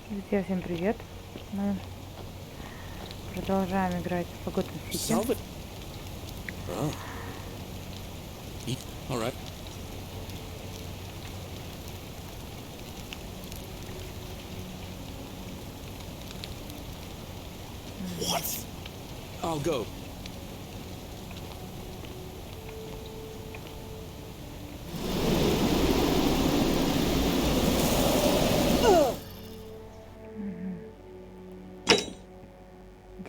Друзья, всем привет! Мы продолжаем играть в Готэм Сити. All right. What? I'll go.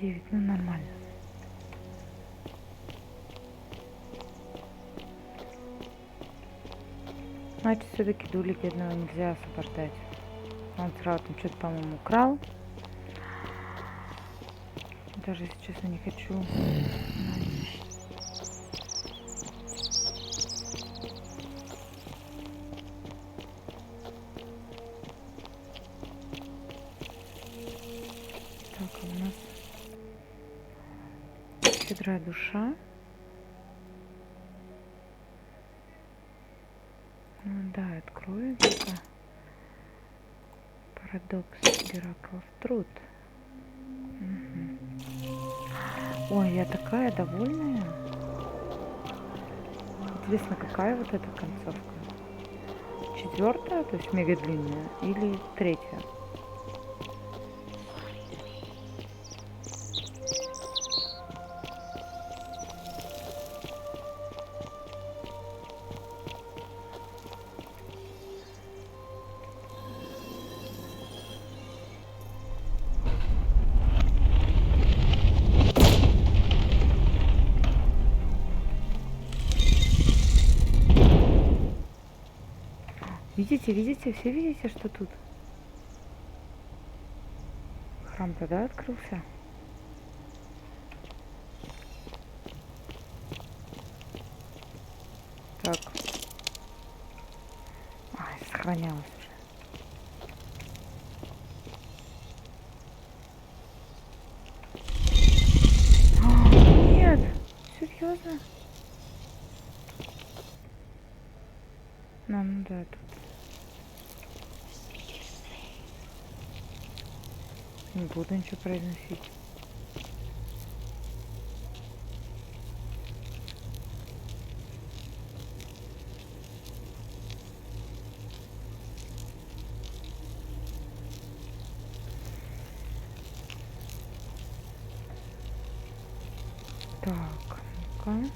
Девять, ну нормально. Значит, все-таки дулик одного нельзя освобождать. Он сразу там что-то, по-моему, украл. Даже, если честно, не хочу. Так, а у нас щедрая душа. Ну да, открою пока. Парадокс Гераклов труд. Ой, я такая довольная. Интересно, какая вот эта концовка? Четвертая, то есть мега длинная, или третья? Видите, видите, все видите, что тут? Храм-то, да, открылся? Так. Ай, сохранялось уже. Нет! Серьезно? Ну да, тут. Не буду ничего произносить. Так, ну-ка.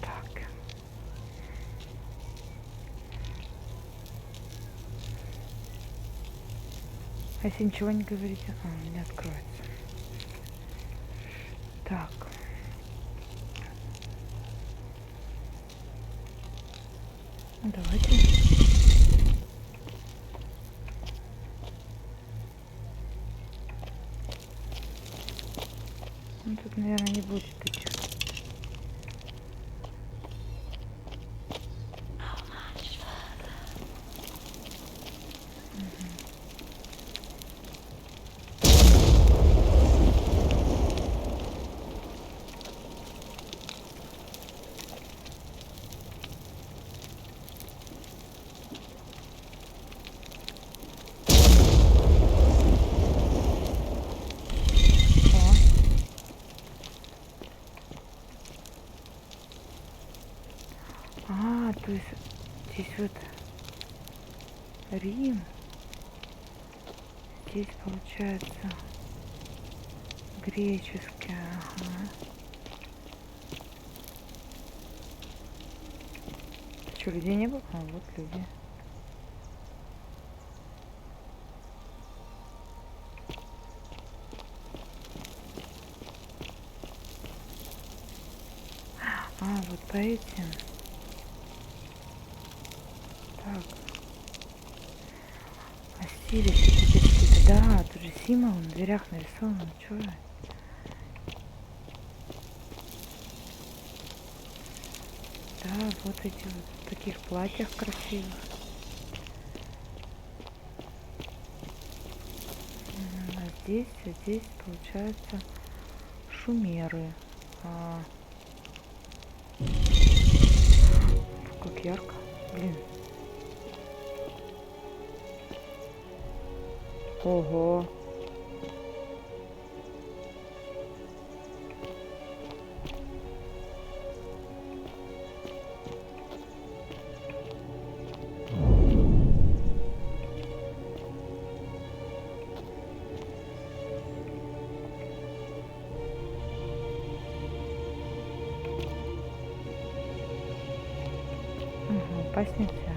Так. А если ничего не говорите? А, не откроется. Так. Ну, давайте. Ну, тут, наверное, не будет этих. А, то есть здесь вот Рим. Здесь получается греческий. Ага. Что, людей не было? А, вот люди. А, вот по этим. Так. Осирис, да, тут же символ на дверях нарисован. Чё же? Да, вот эти вот в таких платьях красивых. А здесь получается шумеры. Как ярко. Блин. Ого. Упасть нельзя.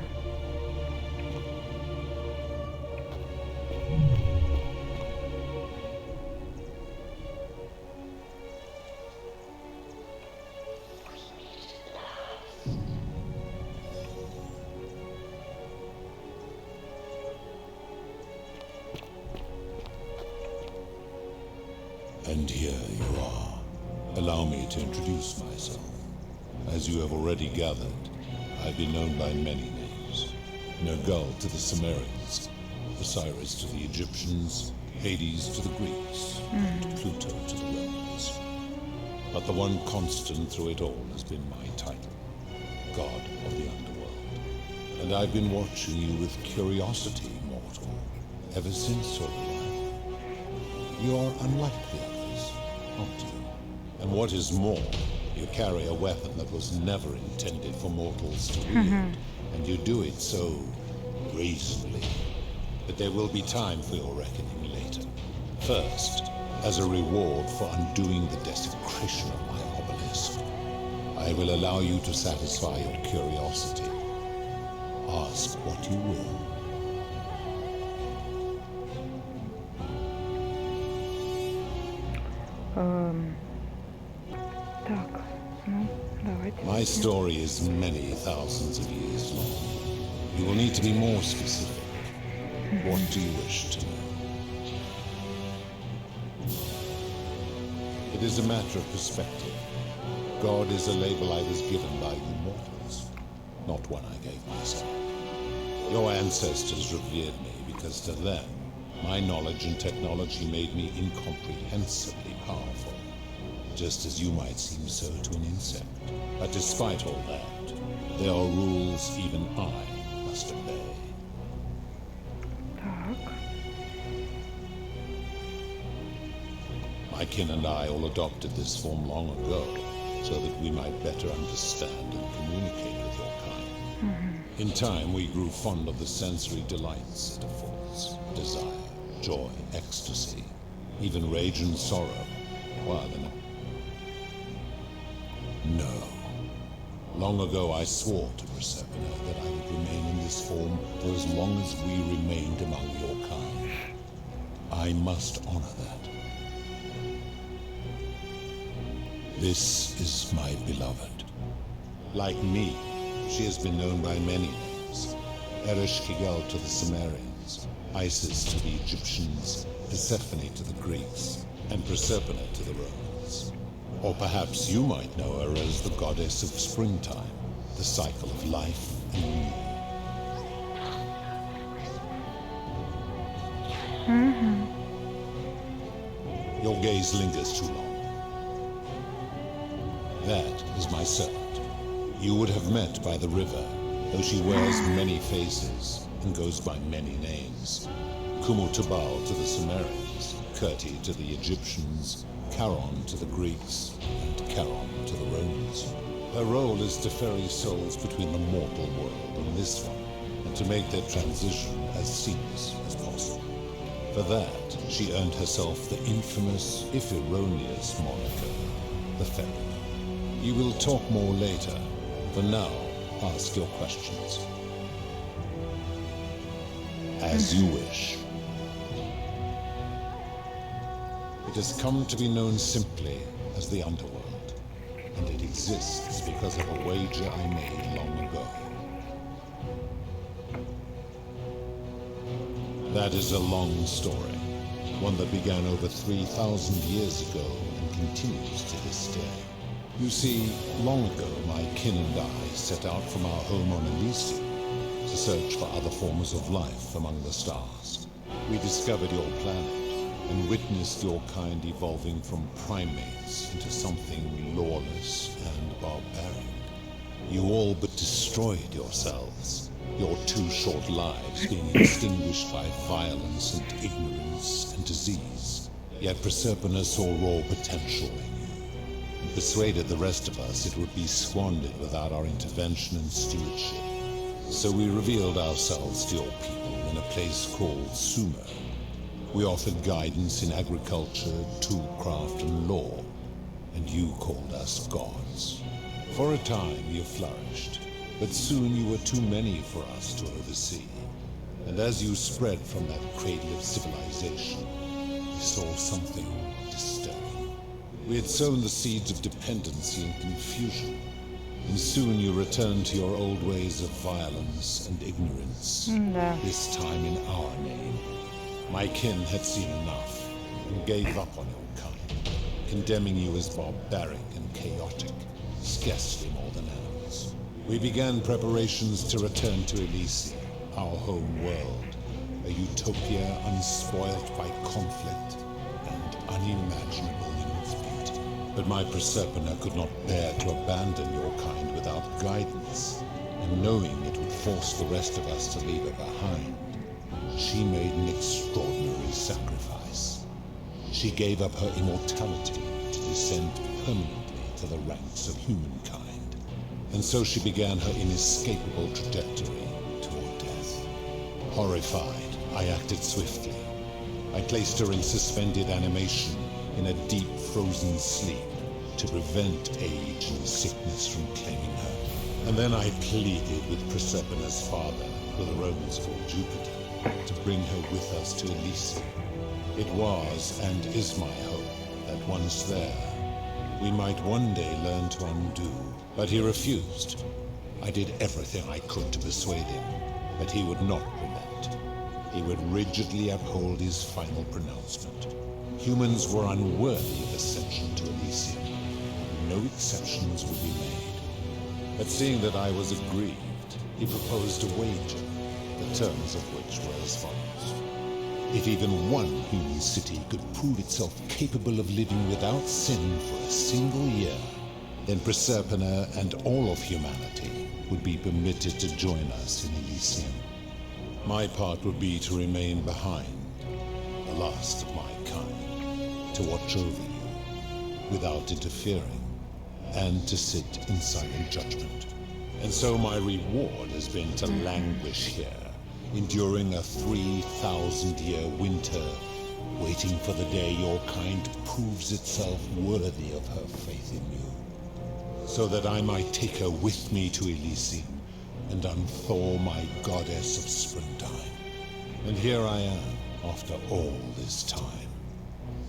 And here you are. Allow me to introduce myself. As you have already gathered, I've been known by many names. Nergal to the Sumerians, Osiris to the Egyptians, Hades to the Greeks, and Pluto to the Romans. But the one constant through it all has been my title, God of the Underworld. And I've been watching you with curiosity, mortal, ever since your arrival. You are unlike the others, aren't you? And what is more, you carry a weapon that was never intended for mortals to wield, and you do it so gracefully. But there will be time for your reckoning later. First, as a reward for undoing the desecration of my obelisk, I will allow you to satisfy your curiosity. Ask what you will. Так, ну, давайте. My story is many thousands of years long. You will need to be more specific. What do you wish to know? It is a matter of perspective. God is a label I was given by you mortals, not one I gave myself. Your ancestors revered me because to them, my knowledge and technology made me incomprehensibly powerful, just as you might seem so to an insect. But despite all that, there are rules even I must obey. Так. My kin and I all adopted this form long ago, so that we might better understand and communicate with your kind. In time, we grew fond of the sensory delights it affords: desire, joy, ecstasy, even rage and sorrow, while in No. Long ago I swore to Persephone that I would remain in this form for as long as we remained among your kind. I must honor that. This is my beloved. Like me, she has been known by many names. Ereshkigal to the Sumerians, Isis to the Egyptians, Persephone to the Greeks, and Proserpine to the Romans. Or perhaps you might know her as the goddess of springtime, the cycle of life and renewal. Your gaze lingers too long. That is my servant. You would have met by the river, though she wears many faces and goes by many names. Kumutubal to the Sumerians, Kirti to the Egyptians, Charon to the Greeks, and Charon to the Romans. Her role is to ferry souls between the mortal world and this one, and to make their transition as seamless as possible. For that, she earned herself the infamous, if erroneous, moniker, the Ferryman. You will talk more later. For now, ask your questions. As you wish. It has come to be known simply as the Underworld, and it exists because of a wager I made long ago. That is a long story, one that began over 3,000 years ago and continues to this day. You see, long ago my kin and I set out from our home on Elysium to search for other forms of life among the stars. We discovered your planet and witnessed your kind evolving from primates into something lawless and barbaric. You all but destroyed yourselves, your 2 short lives being extinguished by violence and ignorance and disease. Yet Proserpina saw raw potential in you, and persuaded the rest of us it would be squandered without our intervention and stewardship. So we revealed ourselves to your people in a place called Sumer. We offered guidance in agriculture, toolcraft, and law, and you called us gods. For a time you flourished, but soon you were too many for us to oversee. And as you spread from that cradle of civilization, we saw something disturbing. We had sown the seeds of dependency and confusion, and soon you returned to your old ways of violence and ignorance, this time in our name. My kin had seen enough and gave up on your kind, condemning you as barbaric and chaotic, scarcely more than animals. We began preparations to return to Elysia, our home world, a utopia unspoilt by conflict and unimaginable in its beauty. But my Proserpina could not bear to abandon your kind without guidance, and knowing it would force the rest of us to leave her behind, she made an extraordinary sacrifice. She gave up her immortality to descend permanently to the ranks of humankind. And so she began her inescapable trajectory toward death. Horrified, I acted swiftly. I placed her in suspended animation in a deep frozen sleep to prevent age and sickness from claiming her. And then I pleaded with Proserpina's father, who the Romans called Jupiter, to bring her with us to Elysia. It was and is my hope that once there, we might one day learn to undo. But he refused. I did everything I could to persuade him, but he would not relent. He would rigidly uphold his final pronouncement. Humans were unworthy of ascension to Elysium. No exceptions would be made. But seeing that I was aggrieved, he proposed a wager, the terms of which were as follows. If even one human city could prove itself capable of living without sin for a single year, then Proserpina and all of humanity would be permitted to join us in Elysium. My part would be to remain behind, the last of my kind, to watch over you without interfering, and to sit in silent judgment. And so my reward has been to languish here, enduring a 3,000-year winter, waiting for the day your kind proves itself worthy of her faith in you, so that I might take her with me to Elysium and unthaw my goddess of springtime. And here I am, after all this time,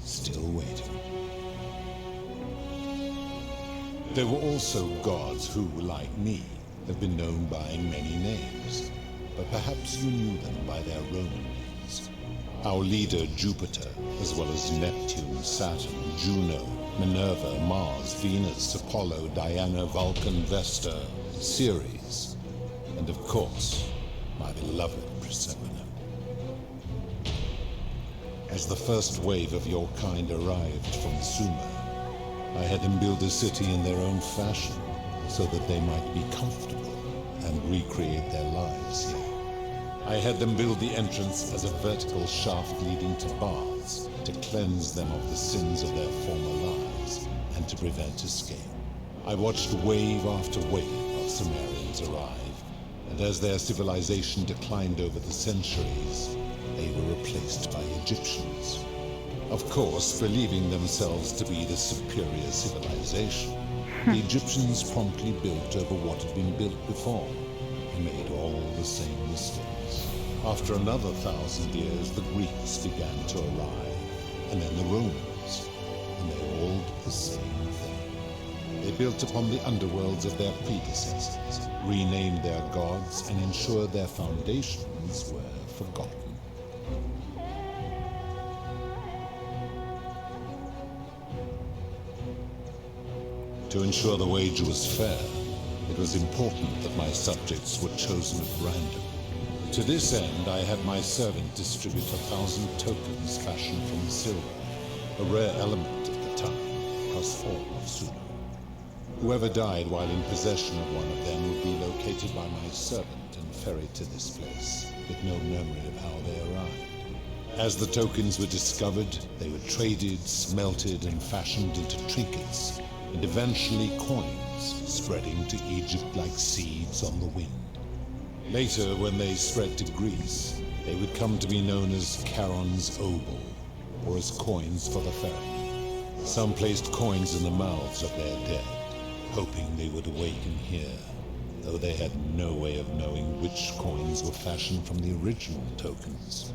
still waiting. There were also gods who, like me, have been known by many names, but perhaps you knew them by their Roman names. Our leader, Jupiter, as well as Neptune, Saturn, Juno, Minerva, Mars, Venus, Apollo, Diana, Vulcan, Vesta, Ceres, and of course, my beloved Proserpina. As the first wave of your kind arrived from Sumer, I had them build a city in their own fashion, so that they might be comfortable and recreate their lives here. I had them build the entrance as a vertical shaft leading to baths, to cleanse them of the sins of their former lives, and to prevent escape. I watched wave after wave of Sumerians arrive, and as their civilization declined over the centuries, they were replaced by Egyptians. Of course, believing themselves to be the superior civilization, the Egyptians promptly built over what had been built before, and made all the same mistakes. After another 1,000 years, the Greeks began to arrive, and then the Romans, and they all did the same thing. They built upon the underworlds of their predecessors, renamed their gods, and ensured their foundations were forgotten. To ensure the wager was fair, it was important that my subjects were chosen at random. To this end, I had my servant distribute 1,000 tokens fashioned from silver, a rare element at the time, across all of Sumer. Whoever died while in possession of one of them would be located by my servant and ferried to this place, with no memory of how they arrived. As the tokens were discovered, they were traded, smelted, and fashioned into trinkets, and eventually coins, spreading to Egypt like seeds on the wind. Later, when they spread to Greece, they would come to be known as Charon's obol, or as coins for the ferry. Some placed coins in the mouths of their dead, hoping they would awaken here, though they had no way of knowing which coins were fashioned from the original tokens.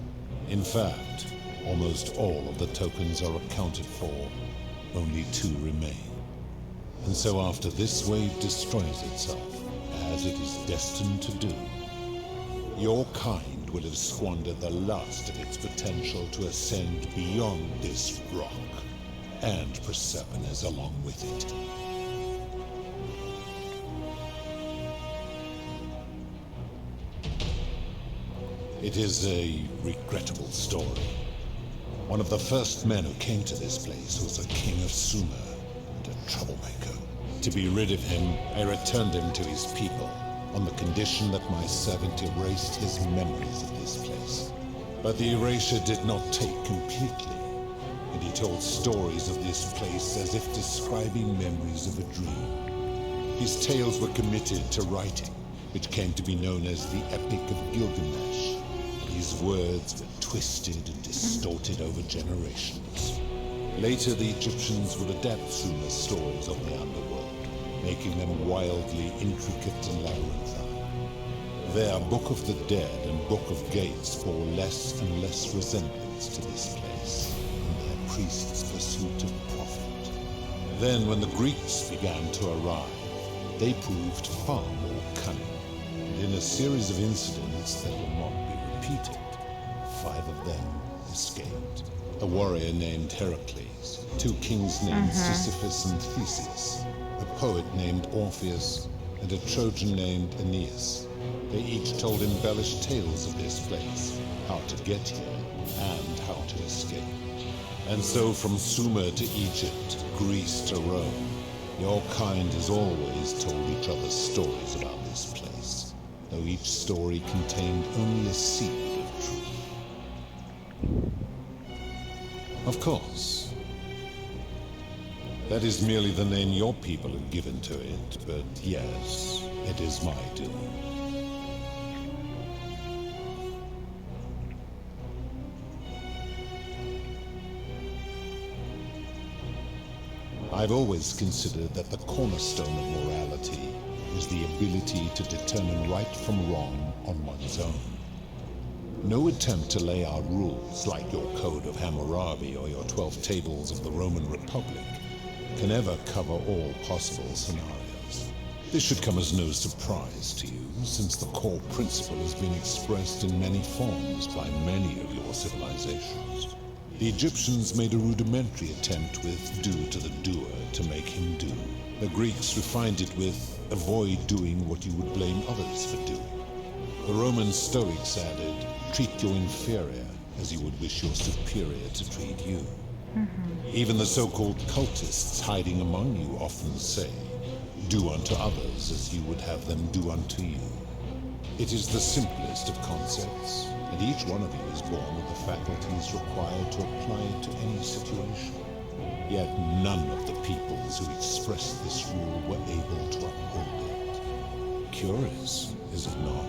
In fact, almost all of the tokens are accounted for, only 2 remain. And so after this wave destroys itself, as it is destined to do, your kind will have squandered the last of its potential to ascend beyond this rock, and Persephone's along with it. It is a regrettable story. One of the first men who came to this place was a king of Sumer and a troublemaker. To be rid of him, I returned him to his people, on the condition that my servant erased his memories of this place. But the erasure did not take completely, and he told stories of this place as if describing memories of a dream. His tales were committed to writing, which came to be known as the Epic of Gilgamesh. His words were twisted and distorted over generations. Later, the Egyptians would adapt Sumer's stories of the underworld, making them wildly intricate and labyrinthine. Their Book of the Dead and Book of Gates bore less and less resemblance to this place, and their priests' pursuit of profit. Then, when the Greeks began to arrive, they proved far more cunning, and in a series of incidents that will not be repeated, 5 of them escaped. A warrior named Heracles, 2 kings named Sisyphus and Theseus, a poet named Orpheus, and a Trojan named Aeneas. They each told embellished tales of this place, how to get here, and how to escape. And so from Sumer to Egypt, Greece to Rome, your kind has always told each other stories about this place, though each story contained only a seed of truth. Of course, that is merely the name your people have given to it, but yes, it is my doing. I've always considered that the cornerstone of morality is the ability to determine right from wrong on one's own. No attempt to lay out rules like your Code of Hammurabi or your 12 Tables of the Roman Republic can ever cover all possible scenarios. This should come as no surprise to you, since the core principle has been expressed in many forms by many of your civilizations. The Egyptians made a rudimentary attempt with do to the doer to make him do. The Greeks refined it with avoid doing what you would blame others for doing. The Roman Stoics added, treat your inferior as you would wish your superior to treat you. Even the so-called cultists hiding among you often say, do unto others as you would have them do unto you. It is the simplest of concepts, and each one of you is born with the faculties required to apply it to any situation. Yet none of the peoples who expressed this rule were able to uphold it. Curious, is it not?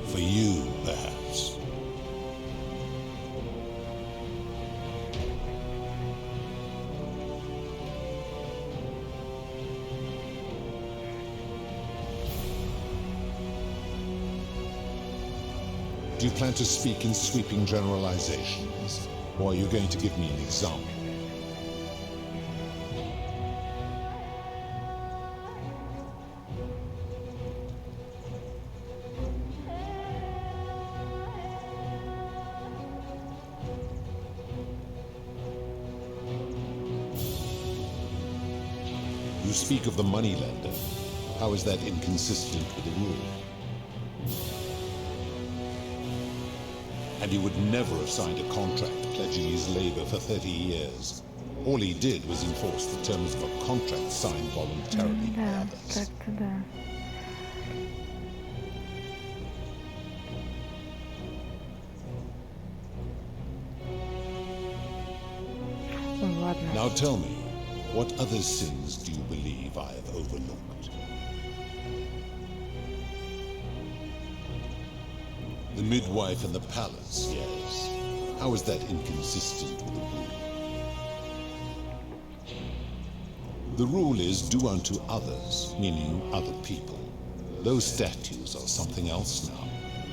For you, perhaps. Do you plan to speak in sweeping generalizations, or are you going to give me an example? You speak of the moneylender. How is that inconsistent with the rule? And he would never have signed a contract pledging his labor for 30 years. All he did was enforce the terms of a contract signed voluntarily by Да, others. так-то да. Ну, ладно. Now tell me, what other sins do you believe I have overlooked? The midwife in the palace, yes. How is that inconsistent with the rule? The rule is do unto others, meaning other people. Those statues are something else now.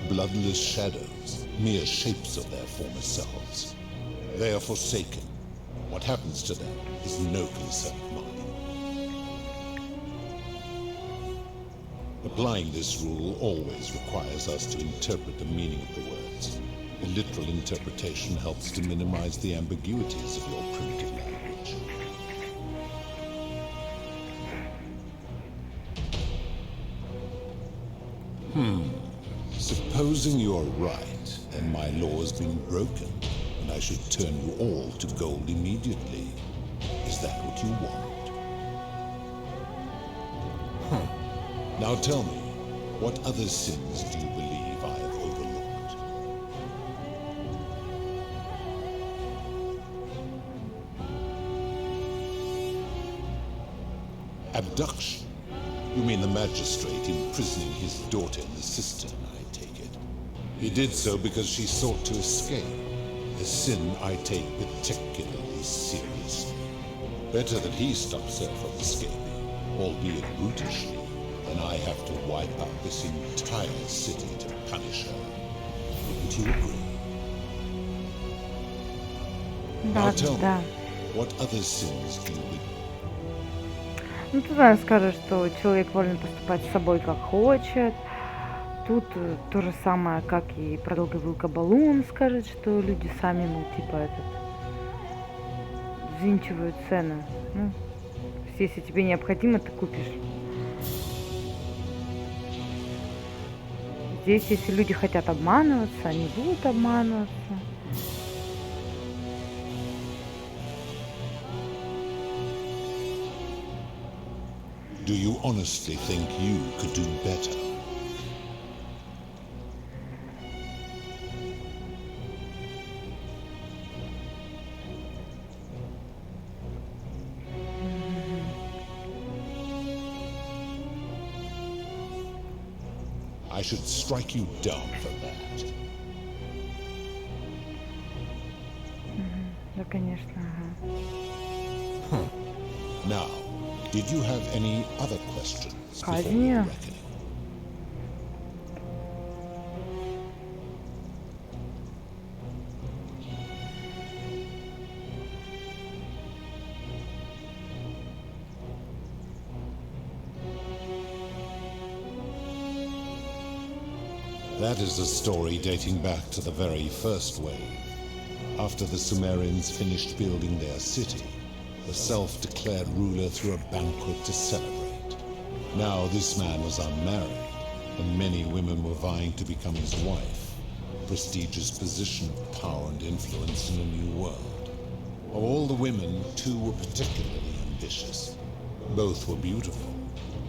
Bloodless shadows, mere shapes of their former selves. They are forsaken. What happens to them is no concern of mine. Applying this rule always requires us to interpret the meaning of the words. A literal interpretation helps to minimize the ambiguities of your primitive language. Supposing you're right, and my law has been broken, and I should turn you all to gold immediately. Is that what you want? Now tell me, what other sins do you believe I have overlooked? Abduction? You mean the magistrate imprisoning his daughter in the cistern, I take it. He did so because she sought to escape, a sin I take particularly seriously. Better that he stops her from escaping, albeit brutishly, than I have to wipe out this entire city to punish her. Wouldn't you agree? Now Да, tell да. me, what other sins do you believe? Ну, тут она скажет, что человек волен поступать с собой как хочет. Тут то же самое, как и про долговую кабалу, скажет, что люди сами, ну, типа, взвинчивают цены. Ну, то есть, если тебе необходимо, ты купишь. Здесь, если люди хотят обманываться, они будут обманываться. Do you honestly think you could do better? I should strike you down for that. Да, конечно, ага. Now, did you have any other questions before the Конечно. reckoning? That is a story dating back to the very first wave. After the Sumerians finished building their city, the self-declared ruler threw a banquet to celebrate. Now this man was unmarried, and many women were vying to become his wife, a prestigious position of power and influence in a new world. Of all the women, two were particularly ambitious. Both were beautiful,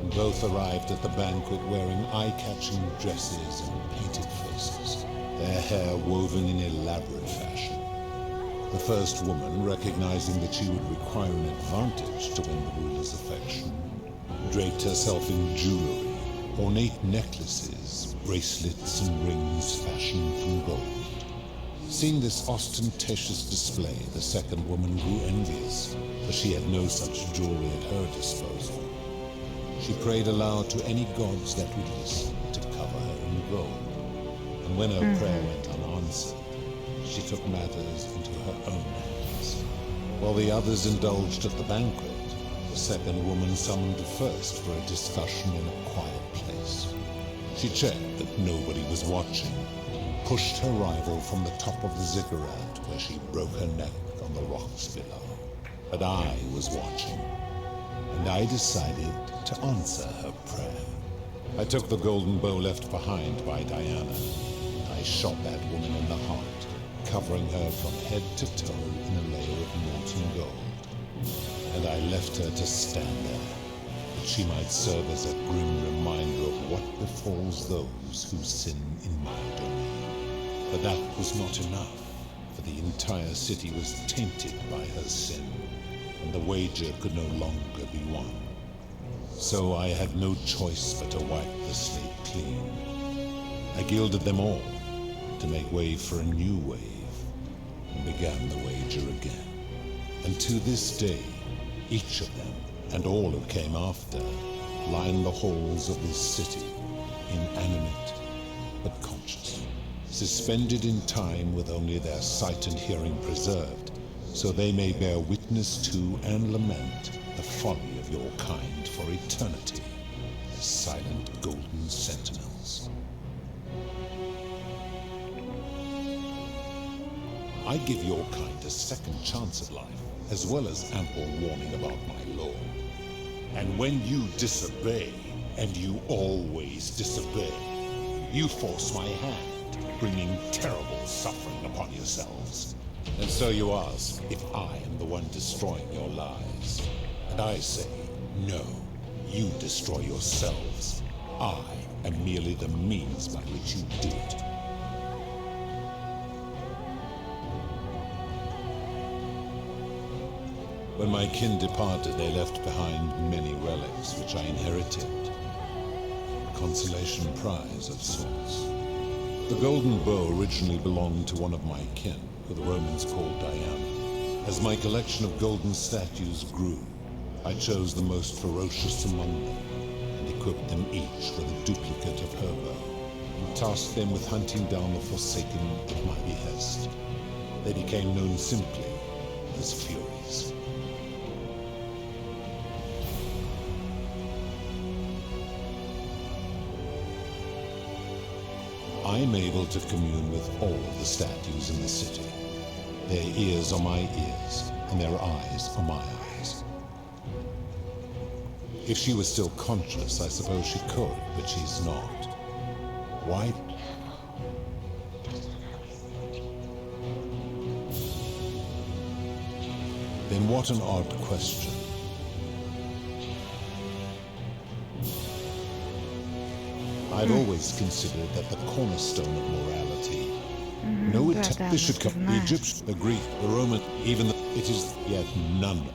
and both arrived at the banquet wearing eye-catching dresses and painted faces, their hair woven in elaborate fashion. The first woman, recognizing that she would require an advantage to win the ruler's affection, draped herself in jewelry, ornate necklaces, bracelets, and rings fashioned from gold. Seeing this ostentatious display, the second woman grew envious, for she had no such jewelry at her disposal. She prayed aloud to any gods that would listen to cover her in gold, and when her prayer went unanswered, she took matters into her own hands. While the others indulged at the banquet, the second woman summoned the first for a discussion in a quiet place. She checked that nobody was watching, and pushed her rival from the top of the ziggurat where she broke her neck on the rocks below. But I was watching, and I decided to answer her prayer. I took the golden bow left behind by Diana. I I shot that woman in the heart, covering her from head to toe in a layer of molten gold. And I left her to stand there, that she might serve as a grim reminder of what befalls those who sin in my domain. But that was not enough, for the entire city was tainted by her sin, and the wager could no longer be won. So I had no choice but to wipe the slate clean. I gilded them all to make way for a new wave, and began the wager again. And to this day, each of them, and all who came after, line the halls of this city, inanimate but conscious, suspended in time with only their sight and hearing preserved, so they may bear witness to and lament the folly of your kind for eternity, as silent golden sentinels. I give your kind a second chance at life, as well as ample warning about my law. And when you disobey, and you always disobey, you force my hand, bringing terrible suffering upon yourselves. And so you ask if I am the one destroying your lives. And I say, no, you destroy yourselves. I am merely the means by which you do it. When my kin departed, they left behind many relics which I inherited. A consolation prize of sorts. The golden bow originally belonged to one of my kin, who the Romans called Diana. As my collection of golden statues grew, I chose the most ferocious among them, and equipped them each with a duplicate of her bow, and tasked them with hunting down the Forsaken at my behest. They became known simply as Furies. I am able to commune with all of the statues in the city. Their ears are my ears, and their eyes are my eyes. If she was still conscious, I suppose she could, but she's not. Why? Then what an odd question. I'd always considered that the cornerstone of morality. No да, attempt. да, This should ты come. The знаешь. Egyptian, the Greek, the Roman, even the, it is yet none.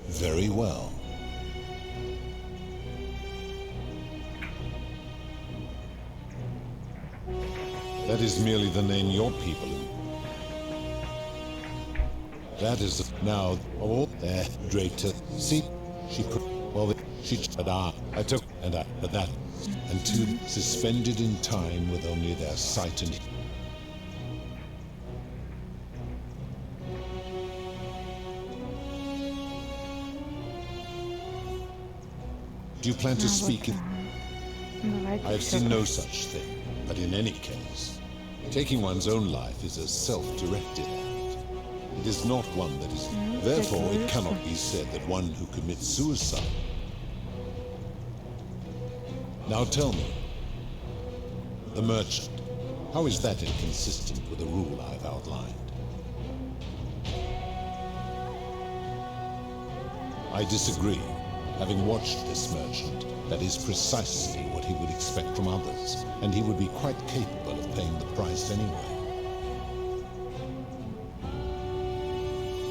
Very well. That is merely the name your people. That is now all there draped to see. She put well. She I took and I but that and two suspended in time with only their sight and. Do you plan to speak? Давайте I have всё seen no such thing, but in any case, taking one's own life is a self-directed act. It is not one that is. Therefore, it cannot be said that one who commits suicide. Now tell me, the merchant, how is that inconsistent with the rule I've outlined? I disagree. Having watched this merchant, that is precisely what he would expect from others, and he would be quite capable of paying the price anyway.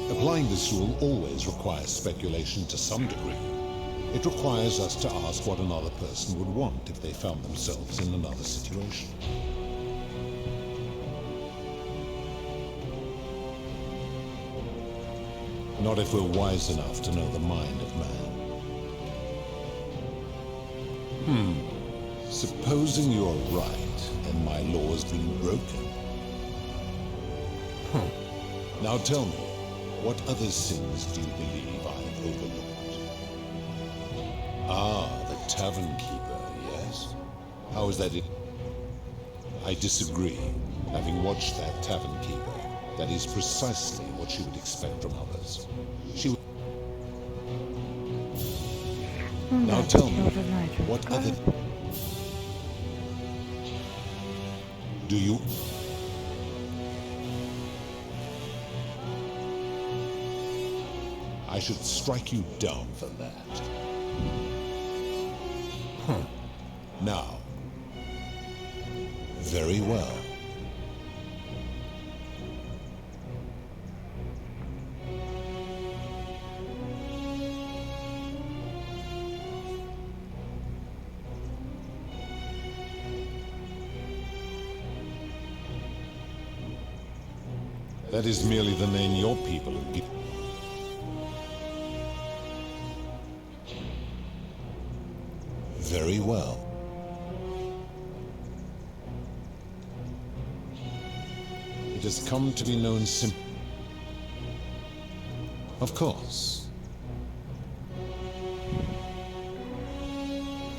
Applying this rule always requires speculation to some degree. It requires us to ask what another person would want if they found themselves in another situation. Not if we're wise enough to know the mind of man. Supposing you're right, and my law has been broken. Now tell me, what other sins do you believe I've overlooked? Ah, the tavern keeper, yes? How is that? I disagree. Having watched that tavern keeper, that is precisely what she would expect from others. She would... Ну Now да, tell я me, уже знаю, что он what other... скажет. Do you... I should strike you down for that. Now. Very well. That is merely the name your people have given. Very well. It has come to be known simply. Of course.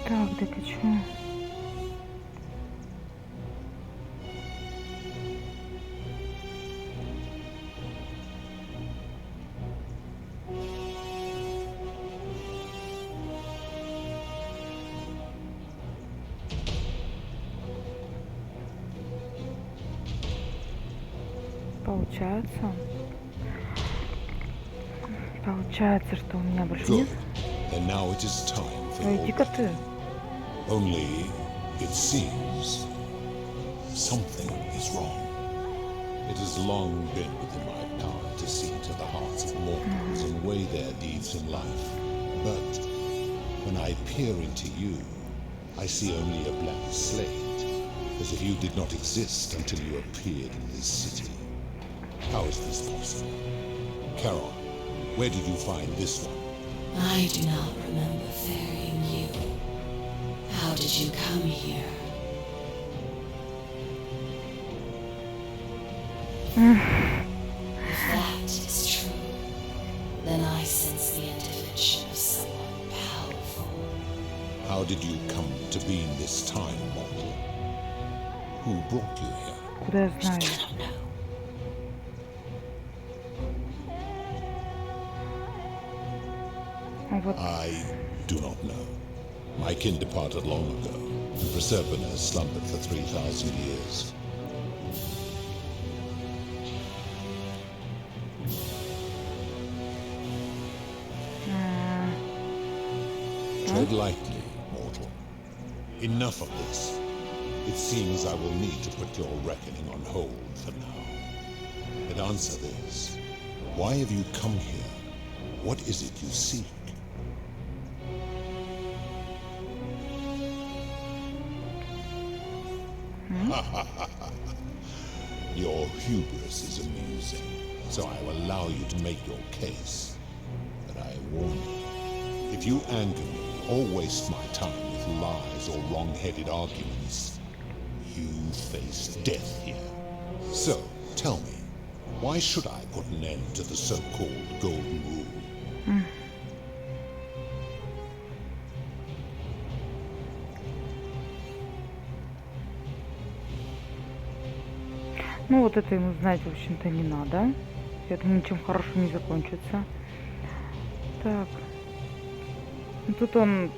Так, да ты чё? Получается, что у меня больше Good. нет. And now it is time for Ну your иди-ка ты. Only, it seems, something is wrong. It has long been within my power to see into the hearts of mortals and weigh their deeds in life. But when I peer into you, I see only a blank slate, as if you did not exist until you appeared in this city. How is this possible? Charon, where did you find this one? I do not remember ferrying you. How did you come here? If that is true, then I sense the intervention of someone powerful. How did you come to be in this time, mortal? Who brought you here? Куда я знаю? I don't know. А вот I do not know. My kin departed long ago, and Proserpina slumbered for 3,000 years. Tread lightly, mortal. Enough of this. It seems I will need to put your reckoning on hold for now. But answer this. Why have you come here? What is it you seek? Your hubris is amusing, so I will allow you to make your case. But I warn you, if you anger me or waste my time with lies or wrong-headed arguments, you face death here. So, tell me, why should I put an end to the so-called Golden Rule? Ну, вот это ему знать, в общем-то, не надо. Я думаю, ничем хорошим не закончится. Так. Ну, тут он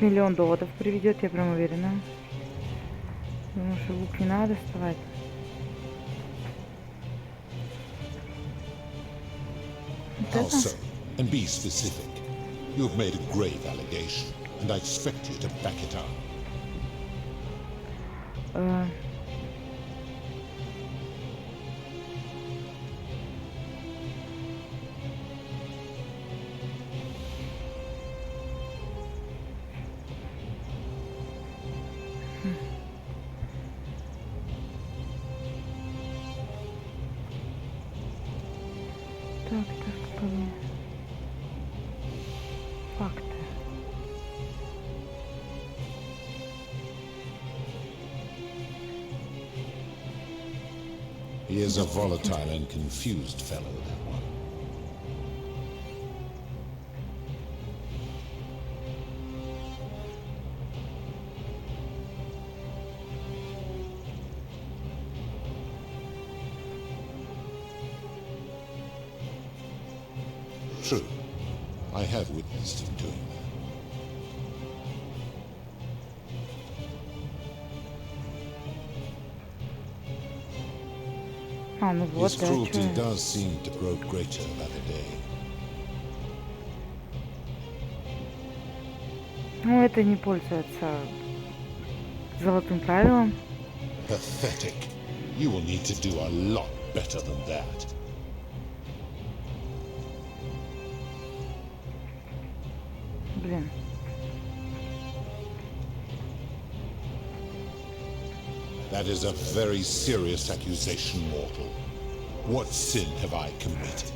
миллион доводов приведет, я прям уверена. Думаю, что лук не надо доставать. Вот How это? so? And be specific. You have made a grave allegation, and I expect you to back it up. Так, каковы факты? He is a volatile and confused fellow, that one. I have witnessed him doing that. Ну вот, His да, cruelty чё? does seem to grow greater by the day. Ну, это не пользуется золотым правилом. Pathetic. You will need to do a lot better than that. Блин. That is a very serious accusation, mortal. What sin have I committed?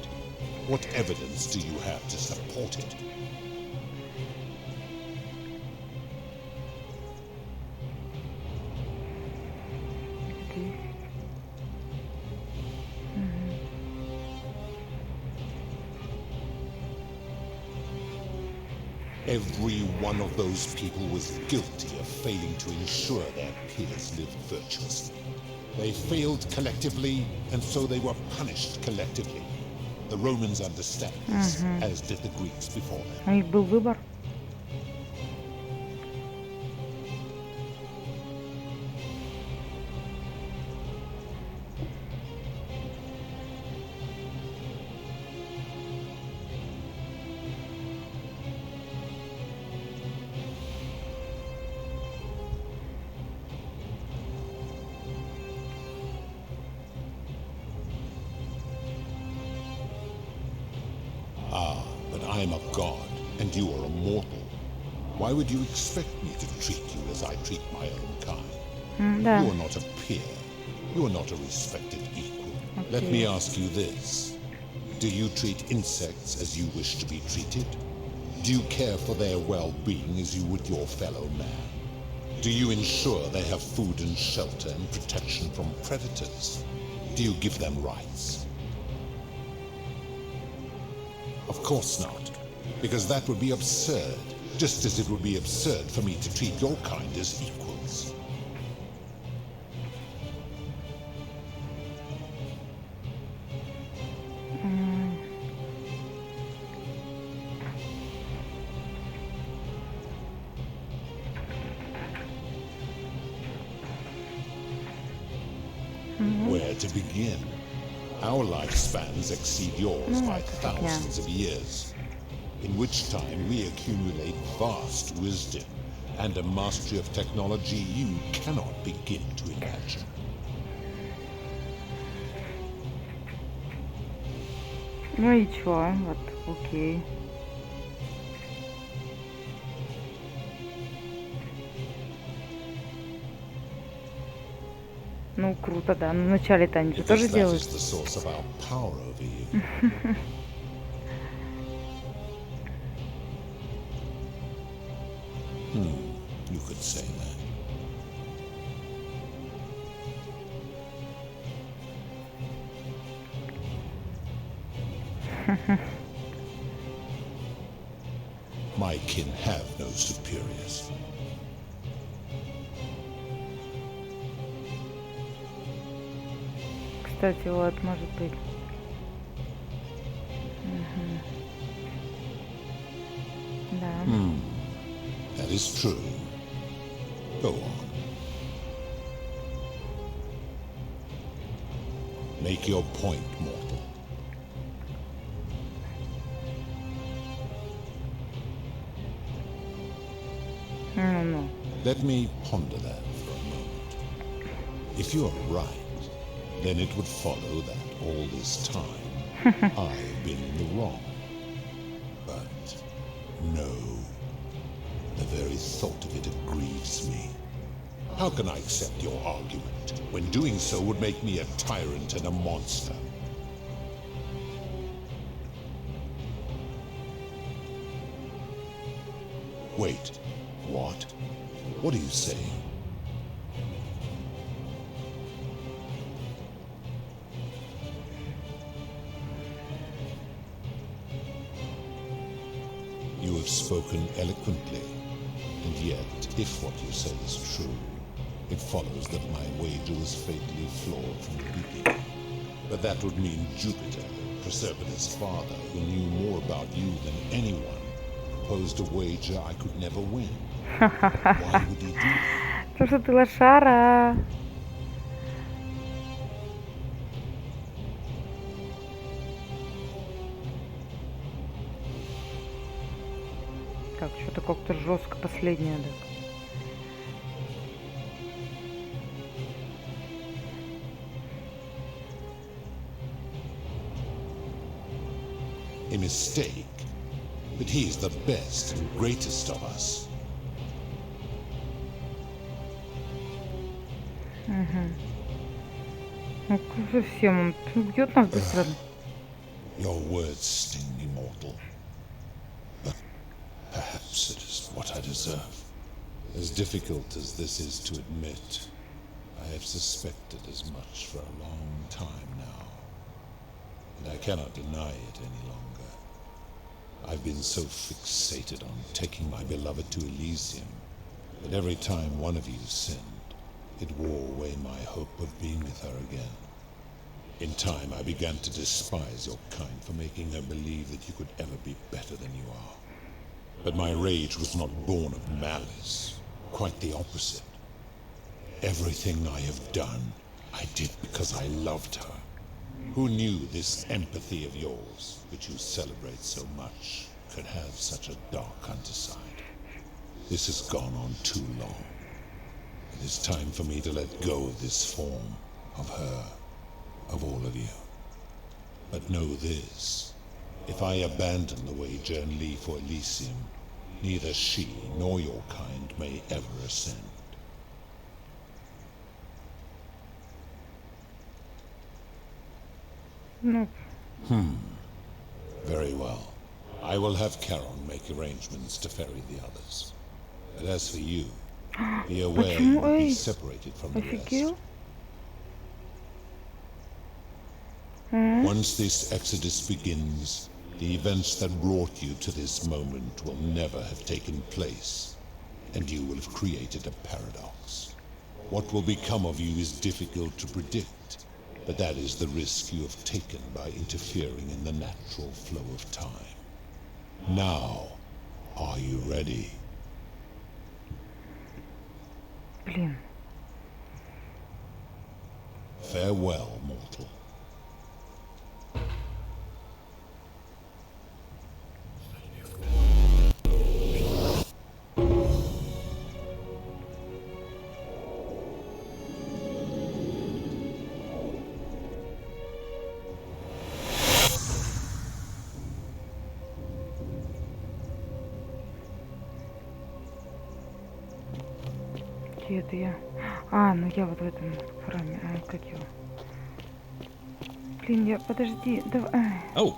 What evidence do you have to support it? Every one of those people was guilty of failing to ensure their peers lived virtuously. They failed collectively, and so they were punished collectively. The Romans understand this, as did the Greeks before them. У них был выбор. But I am a god, and you are a mortal. Why would you expect me to treat you as I treat my own kind? Да. You are not a peer. You are not a respected equal. Let me ask you this. Do you treat insects as you wish to be treated? Do you care for their well-being as you would your fellow man? Do you ensure they have food and shelter and protection from predators? Do you give them rights? Of course not, because that would be absurd, just as it would be absurd for me to treat your kind as equals. Where to begin? Our lifespans exceed yours by thousands of years, in which time we accumulate vast wisdom and a mastery of technology you cannot begin to imagine. Ну и чё? Вот, окей. Ну, круто, да. Ну, вначале-то они же тоже Because that делают. is the source of our power over you. You could say that. My kin have no superiors. Кстати, вот, может быть. Да. That is true. Go on. Make your point, mortal. Ну. Let me ponder that for a moment. If you are right, then it would follow that all this time I have been in the wrong. But no, the very thought of it grieves me. How can I accept your argument when doing so would make me a tyrant and a monster? Wait, what? What are you saying? You have spoken eloquently, and yet, if what you say is true, it follows that my wager was fatally flawed from the beginning. But that would mean Jupiter, Proserpina's father, who knew more about you than anyone, proposed a wager I could never win. Why would he do that? То, что ты лошара. Так, что-то как-то жестко последнее, да. A mistake. But he is the best and greatest of us. Ну, совсем он бьет нас быстро. Your words sting me, mortal. But perhaps it is what I deserve. As difficult as this is to admit, I have suspected as much for a long time now. And I cannot deny it any longer. I've been so fixated on taking my beloved to Elysium that every time one of you sinned, it wore away my hope of being with her again. In time, I began to despise your kind for making her believe that you could ever be better than you are. But my rage was not born of malice. Quite the opposite. Everything I have done, I did because I loved her. Who knew this empathy of yours, which you celebrate so much, could have such a dark underside? This has gone on too long. It is time for me to let go of this form, of her, of all of you. But know this, if I abandon the wager and leave for Elysium, neither she nor your kind may ever ascend. Ну, Very well. I will have Charon make arrangements to ferry the others. But as for you, be aware you will be separated from the rest. офигел? Once this exodus begins, the events that brought you to this moment will never have taken place, and you will have created a paradox. What will become of you is difficult to predict, but that is the risk you have taken by interfering in the natural flow of time. Now, are you ready? Блин. Farewell, mortal. Где это я? А, ну я вот в этом храме. Как его? Блин, я... Подожди. Давай. Oh.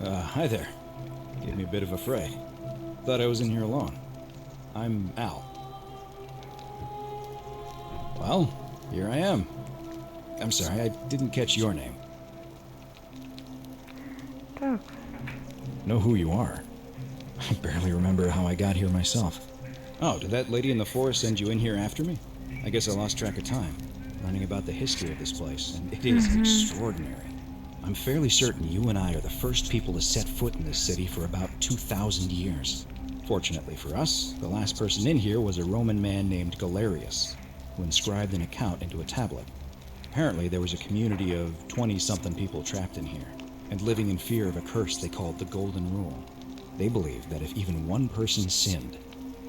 Hi there. Gave me a bit of a fray. Thought I was in here alone. I'm Al. Well, here I am. I'm sorry, I didn't catch your name. Так. Know who you are. I barely remember how I got here myself. Oh, did that lady in the forest send you in here after me? I guess I lost track of time, learning about the history of this place, and it is extraordinary. I'm fairly certain you and I are the first people to set foot in this city for about 2,000 years. Fortunately for us, the last person in here was a Roman man named Galerius, who inscribed an account into a tablet. Apparently there was a community of 20-something people trapped in here, and living in fear of a curse they called the Golden Rule. They believed that if even one person sinned,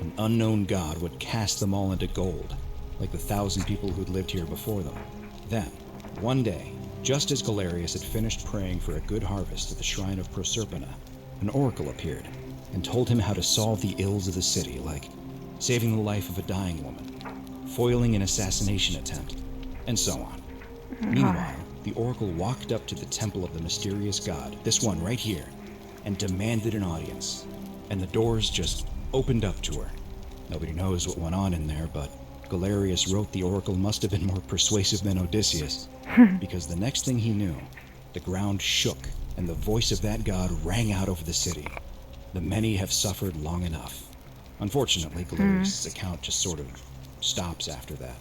an unknown god would cast them all into gold, like the 1,000 people who'd lived here before them. Then, one day, just as Galerius had finished praying for a good harvest at the shrine of Proserpina, an oracle appeared and told him how to solve the ills of the city, like saving the life of a dying woman, foiling an assassination attempt, and so on. Meanwhile, the oracle walked up to the temple of the mysterious god, this one right here, and demanded an audience, and the doors just opened up to her. Nobody knows what went on in there, but Galerius wrote the oracle must have been more persuasive than Odysseus, because the next thing he knew, the ground shook, and the voice of that god rang out over the city. The many have suffered long enough. Unfortunately, Galerius' account just sort of stops after that,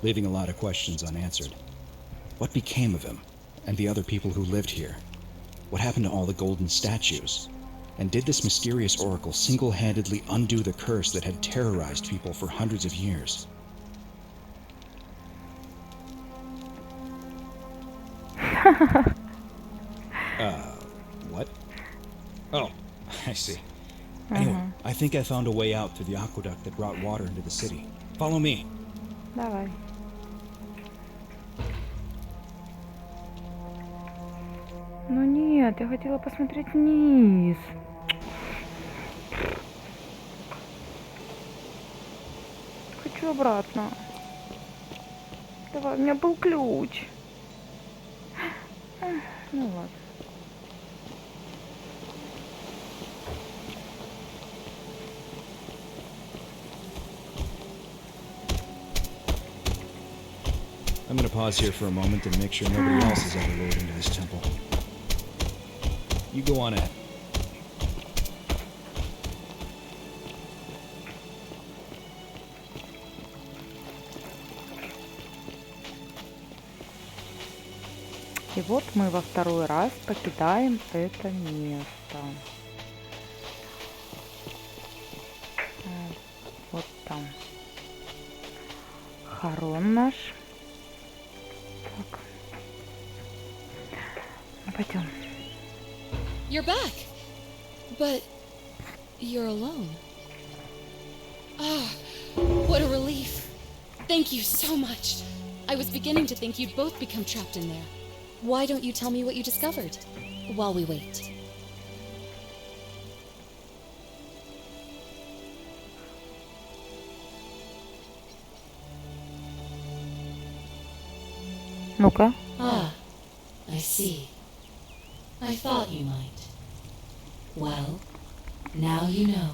leaving a lot of questions unanswered. What became of him, and the other people who lived here? What happened to all the golden statues? And did this mysterious oracle single-handedly undo the curse that had terrorized people for hundreds of years? What? Oh, I see. Anyway, I think I found a way out through the aqueduct that brought water into the city. Follow me. Давай. Ну нет, я хотела посмотреть вниз. Хочу обратно. Давай, у меня был ключ. Ну ладно. I'm gonna pause here for a moment and make sure nobody else has ever lured into this temple. You go on ahead. И вот мы во второй раз покидаем это место. Вот там Харон наш. Так. Ну, пойдем. You're back! But you're alone. Ah, what a relief. Thank you so much. I was beginning to think you'd both become trapped in there. Why don't you tell me what you discovered while we wait? Ну-ка. Ah, I see. I thought you might. Well, now you know.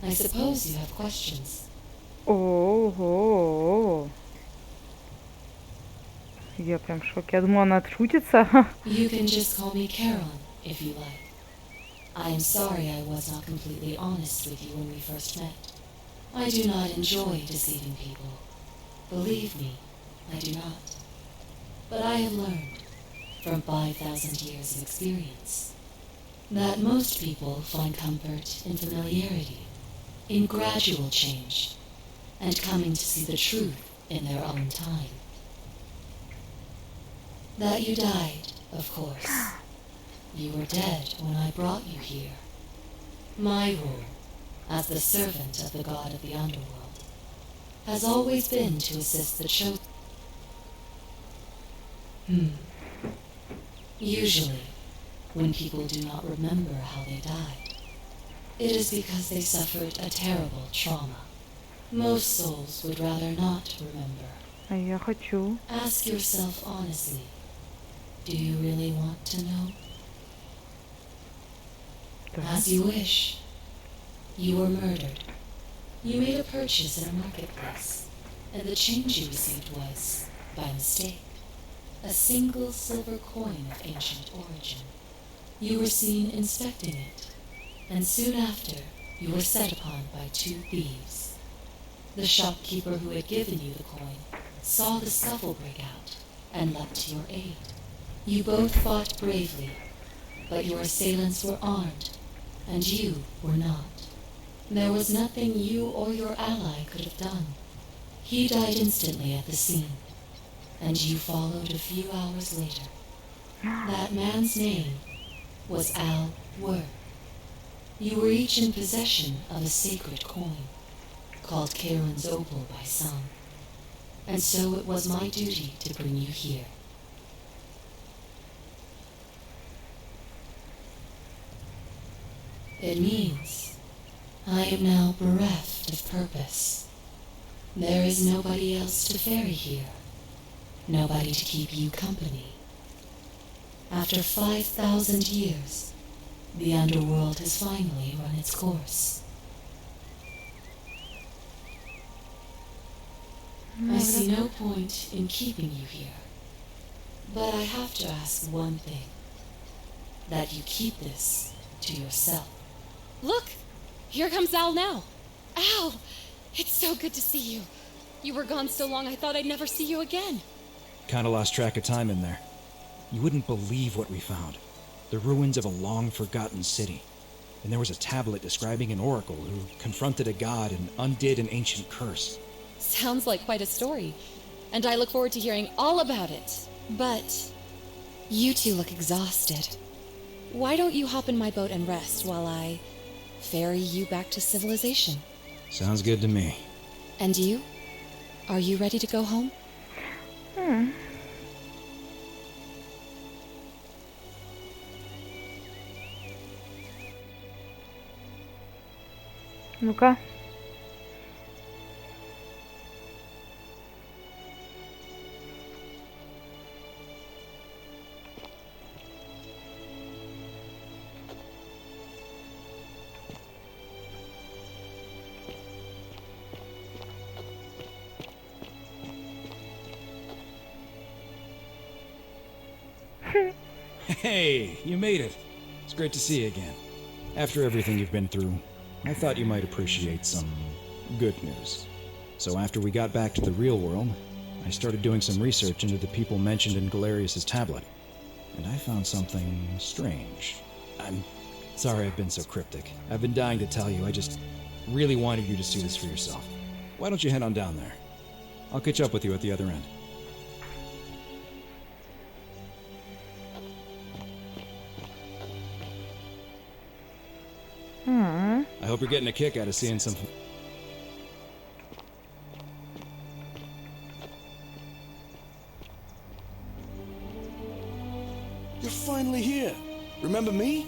I suppose you have questions. Ого. Я прям в шоке. Я думала, она отшутится. You can just call me Carolyn, if you like. I am sorry I was not completely honest with you when we first met. I do not enjoy deceiving people. Believe me, I do not. But I have learned, from 5,000 years of experience, that most people find comfort in familiarity, in gradual change, and coming to see the truth in their own time. That you died, of course. You were dead when I brought you here. My role, as the servant of the god of the underworld, has always been to assist the chosen. Usually, when people do not remember how they died, it is because they suffered a terrible trauma. Most souls would rather not remember. А я хочу. Ask yourself honestly, do you really want to know? Да. As you wish. You were murdered. You made a purchase in a marketplace, and the change you received was, by mistake, a single silver coin of ancient origin. You were seen inspecting it, and soon after, you were set upon by two thieves. The shopkeeper who had given you the coin saw the scuffle break out and leapt to your aid. You both fought bravely, but your assailants were armed, and you were not. There was nothing you or your ally could have done. He died instantly at the scene, and you followed a few hours later. That man's name was Al Worth. You were each in possession of a sacred coin, called Karen's Opal by some, and so it was my duty to bring you here. It means I am now bereft of purpose. There is nobody else to ferry here, nobody to keep you company. After 5,000 years, the underworld has finally run its course. I see no point in keeping you here, but I have to ask one thing, that you keep this to yourself. Look! Here comes Al now. Al! It's so good to see you. You were gone so long I thought I'd never see you again. Kinda lost track of time in there. You wouldn't believe what we found. The ruins of a long-forgotten city. And there was a tablet describing an oracle who confronted a god and undid an ancient curse. Sounds like quite a story. And I look forward to hearing all about it. But you two look exhausted. Why don't you hop in my boat and rest while I ferry you back to civilization? Sounds good to me. And you? Are you ready to go home? Ну-ка. Hey, you made it. It's great to see you again. After everything you've been through, I thought you might appreciate some good news. So after we got back to the real world, I started doing some research into the people mentioned in Galerius's tablet. And I found something strange. I'm sorry I've been so cryptic. I've been dying to tell you, I just really wanted you to see this for yourself. Why don't you head on down there? I'll catch up with you at the other end. I hope you're getting a kick out of seeing some... You're finally here. Remember me?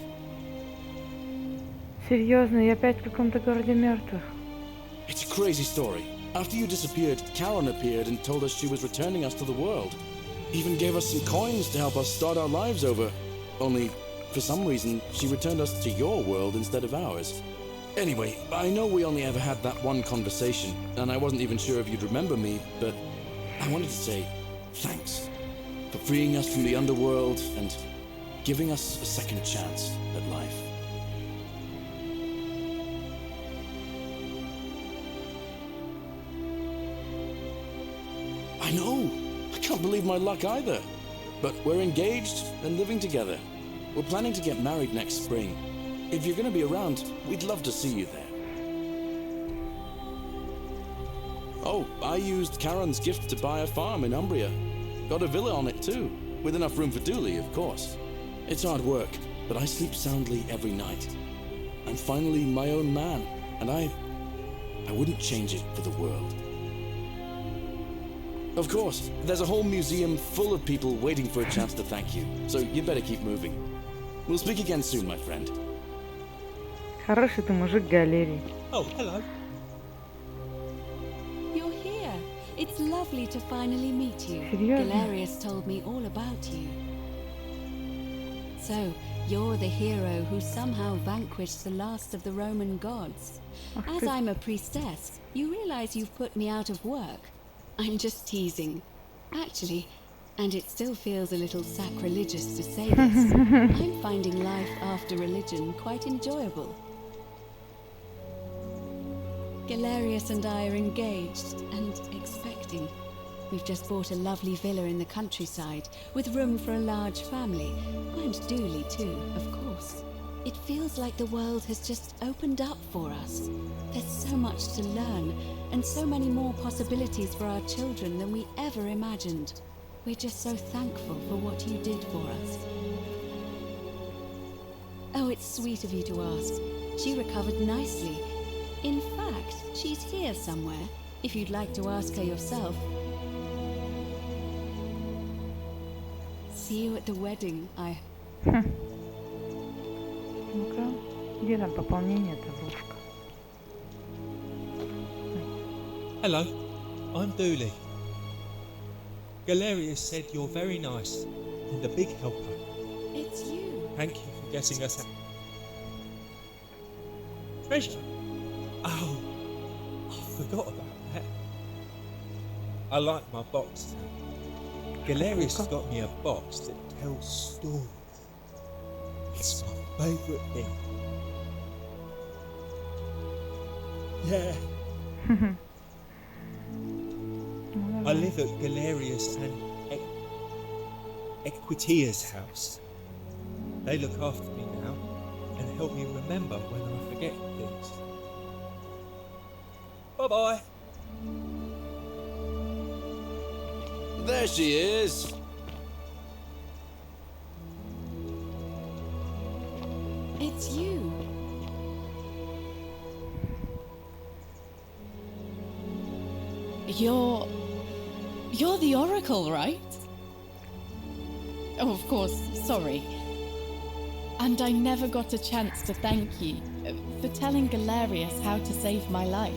Серьезно, я опять в каком-то городе мертвых. It's a crazy story. After you disappeared, Karen appeared and told us she was returning us to the world. Even gave us some coins to help us start our lives over. Only, for some reason, she returned us to your world instead of ours. Anyway, I know we only ever had that one conversation, and I wasn't even sure if you'd remember me, but I wanted to say thanks for freeing us from the underworld and giving us a second chance at life. I know! I can't believe my luck either. But we're engaged and living together. We're planning to get married next spring. If you're going to be around, we'd love to see you there. Oh, I used Karen's gift to buy a farm in Umbria. Got a villa on it too, with enough room for Dooley, of course. It's hard work, but I sleep soundly every night. I'm finally my own man, and I wouldn't change it for the world. Of course, there's a whole museum full of people waiting for a chance to thank you, so you better keep moving. We'll speak again soon, my friend. Хороший ты мужик, Галерий. Oh, hello. You're here. It's lovely to finally meet you. Серьезно? Galerius told me all about you. So, you're the hero who somehow vanquished the last of the Roman gods. Ах As ты. I'm a priestess, you realize you've put me out of work. I'm just teasing. Actually, and it still feels a little sacrilegious to say this, I'm finding life after religion quite enjoyable. Galerius and I are engaged and expecting. We've just bought a lovely villa in the countryside with room for a large family, and Dooley too, of course. It feels like the world has just opened up for us. There's so much to learn, and so many more possibilities for our children than we ever imagined. We're just so thankful for what you did for us. Oh, it's sweet of you to ask. She recovered nicely. In fact, she's here somewhere, if you'd like to ask her yourself. See you at the wedding, Ну-ка, где там пополнение-то, Вовка? Hello. I'm Dooley. Galerius said you're very nice and a big helper. It's you. Thank you for getting us out. Treasure? Oh, I forgot about that. I like my box now. Galerius got me a box that tells stories. It's my favourite thing. Yeah. I live at Galerius and Equitia's house. They look after me now and help me remember when I forget things. Bye-bye. There she is. It's you. You're the Oracle, right? Oh, of course, sorry. And I never got a chance to thank you for telling Galerius how to save my life.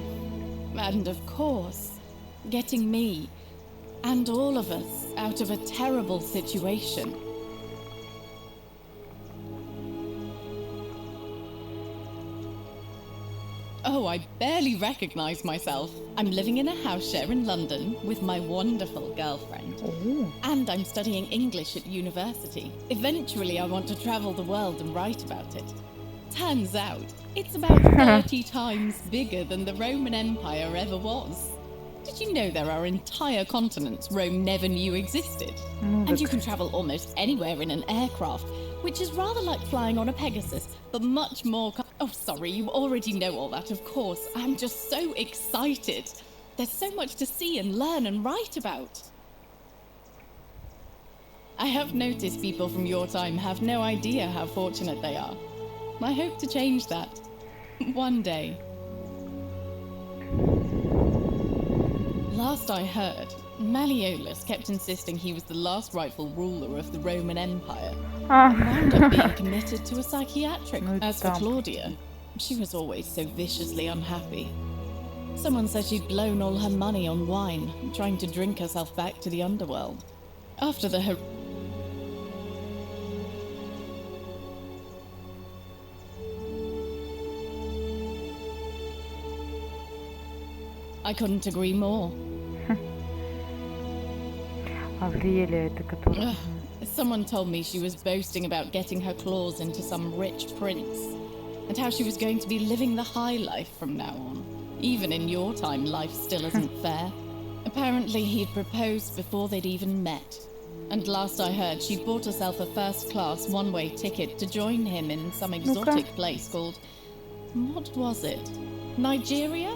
And of course, getting me and all of us out of a terrible situation. Oh, I barely recognize myself. I'm living in a house share in London with my wonderful girlfriend. Ooh. And I'm studying English at university. Eventually, I want to travel the world and write about it. Turns out, it's about 30 times bigger than the Roman Empire ever was. Did you know there are entire continents Rome never knew existed? And you can travel almost anywhere in an aircraft, which is rather like flying on a Pegasus, but much more... Oh, sorry, you already know all that, of course. I'm just so excited. There's so much to see and learn and write about. I have noticed people from your time have no idea how fortunate they are. I hope to change that. One day. Last I heard, Malleolus kept insisting he was the last rightful ruler of the Roman Empire. And wound up being committed to a psychiatric. As for Claudia, she was always so viciously unhappy. Someone said she'd blown all her money on wine, trying to drink herself back to the underworld. After the I couldn't agree more. Авриэлия, это которая... Someone told me she was boasting about getting her claws into some rich prince, and how she was going to be living the high life from now on. Even in your time, life still isn't fair. Apparently, he'd proposed before they'd even met. And last I heard, she'd bought herself a first-class one-way ticket to join him in some exotic place called... What was it? Nigeria?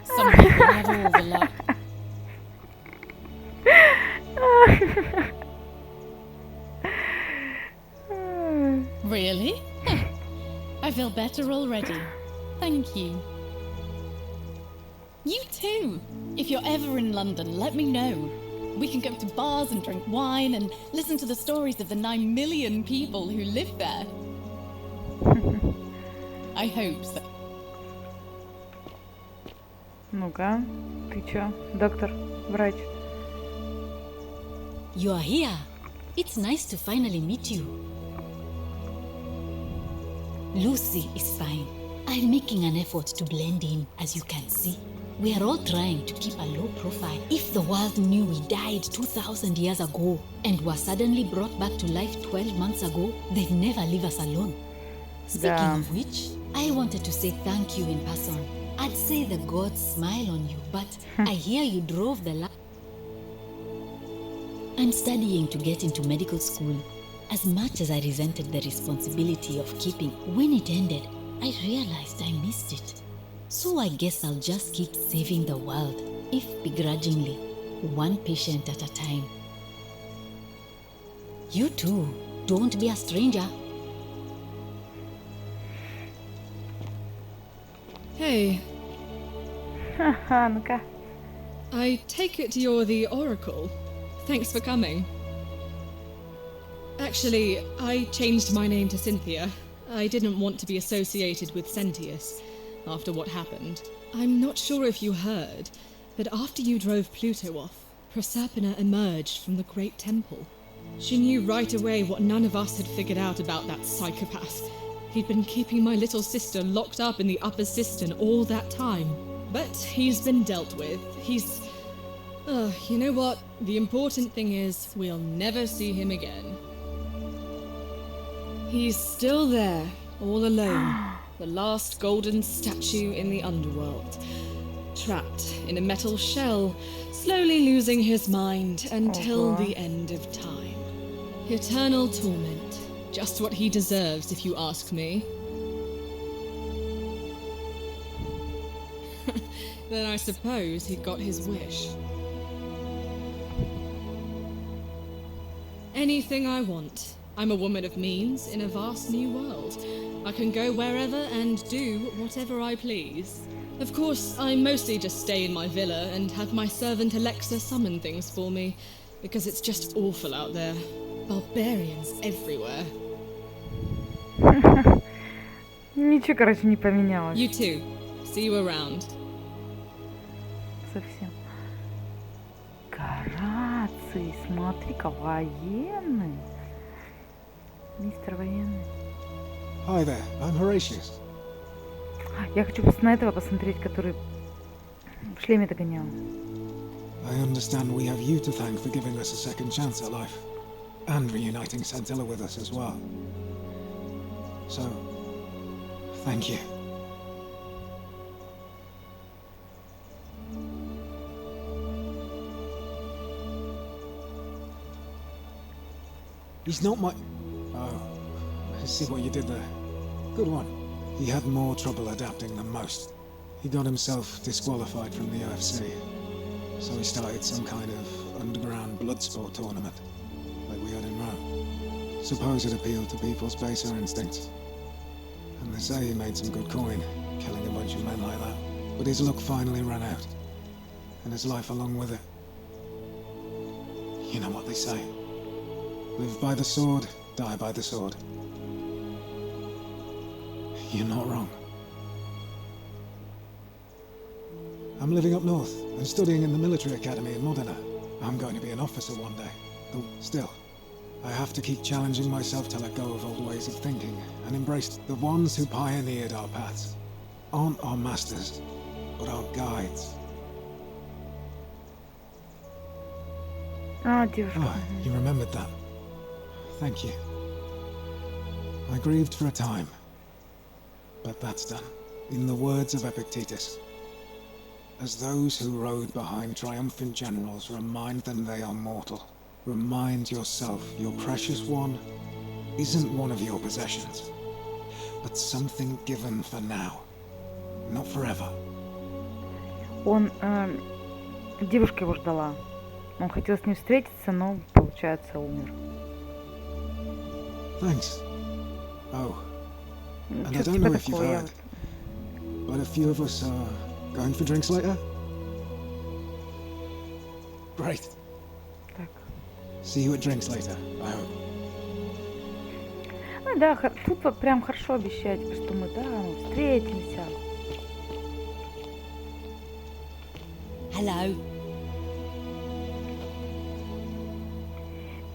Some people have all the luck. Really? I feel better already. Thank you. You too. If you're ever in London, let me know. We can go to bars and drink wine and listen to the stories of the 9 million people who live there. I hope so. Ну-ка, ты чё, доктор, врач? You are here. It's nice to finally meet you. Lucy is fine. I'm making an effort to blend in, as you can see. We are all trying to keep a low profile. If the world knew we died 2,000 years ago and were suddenly brought back to life 12 months ago, they'd never leave us alone. Speaking of which, I wanted to say thank you in person. I'd say the gods smile on you, but I hear you drove the I'm studying to get into medical school. As much as I resented the responsibility of keeping, when it ended, I realized I missed it. So I guess I'll just keep saving the world, if begrudgingly, one patient at a time. You too, don't be a stranger. Hey, Ха-ха, ну-ка. I take it you're the Oracle. Thanks for coming. Actually, I changed my name to Cynthia. I didn't want to be associated with Sentius after what happened. I'm not sure if you heard, but after you drove Pluto off, Proserpina emerged from the Great Temple. She knew right away what none of us had figured out about that psychopath. He'd been keeping my little sister locked up in the upper cistern all that time. But he's been dealt with. He's... you know what? The important thing is we'll never see him again. He's still there, all alone. The last golden statue in the underworld. Trapped in a metal shell, slowly losing his mind until the end of time. Eternal torment. Just what he deserves, if you ask me. Then I suppose he got his wish. Anything I want. I'm a woman of means in a vast new world. I can go wherever and do whatever I please. Of course, I mostly just stay in my villa and have my servant Alexa summon things for me, because it's just awful out there. Barbarians everywhere. Ничего, короче, не поменялось. You too. See you around. Совсем. Гораций, смотри-ка, военный. Мистер военный. Hi there, I'm Horatius. Я хочу просто на этого посмотреть, который в шлеме догонял. I understand we have you to thank for giving us a second chance at life, and reuniting Scintilla with us as well. So, thank you. He's not my... Oh, I see what you did there. Good one. He had more trouble adapting than most. He got himself disqualified from the UFC. So he started some kind of underground blood sport tournament, like we had in Rome. Suppose it appealed to people's baser instincts. And they say he made some good coin, killing a bunch of men like that. But his luck finally ran out, and his life along with it. You know what they say. Live by the sword, die by the sword. You're not wrong. I'm living up north and studying in the military academy in Modena. I'm going to be an officer one day. Though still, I have to keep challenging myself to let go of old ways of thinking and embrace the ones who pioneered our paths. Aren't our masters, but our guides. Девушка. Oh, you remembered that. Thank you. I grieved for a time, but that's done. In the words of Epictetus, as those who rode behind triumphant generals remind them they are mortal, remind yourself your precious one isn't one of your possessions, but something given for now, not forever. Он, девушка его ждала. Он хотел с ней встретиться, но, получается, умер. Thanks. Oh, and I Что-то don't типа know if you've такого. heard, but a few of us are going for drinks later? Great. Так. See you at drinks later, I hope. Ну да, тут вот прям хорошо обещать, что мы встретимся. Hello.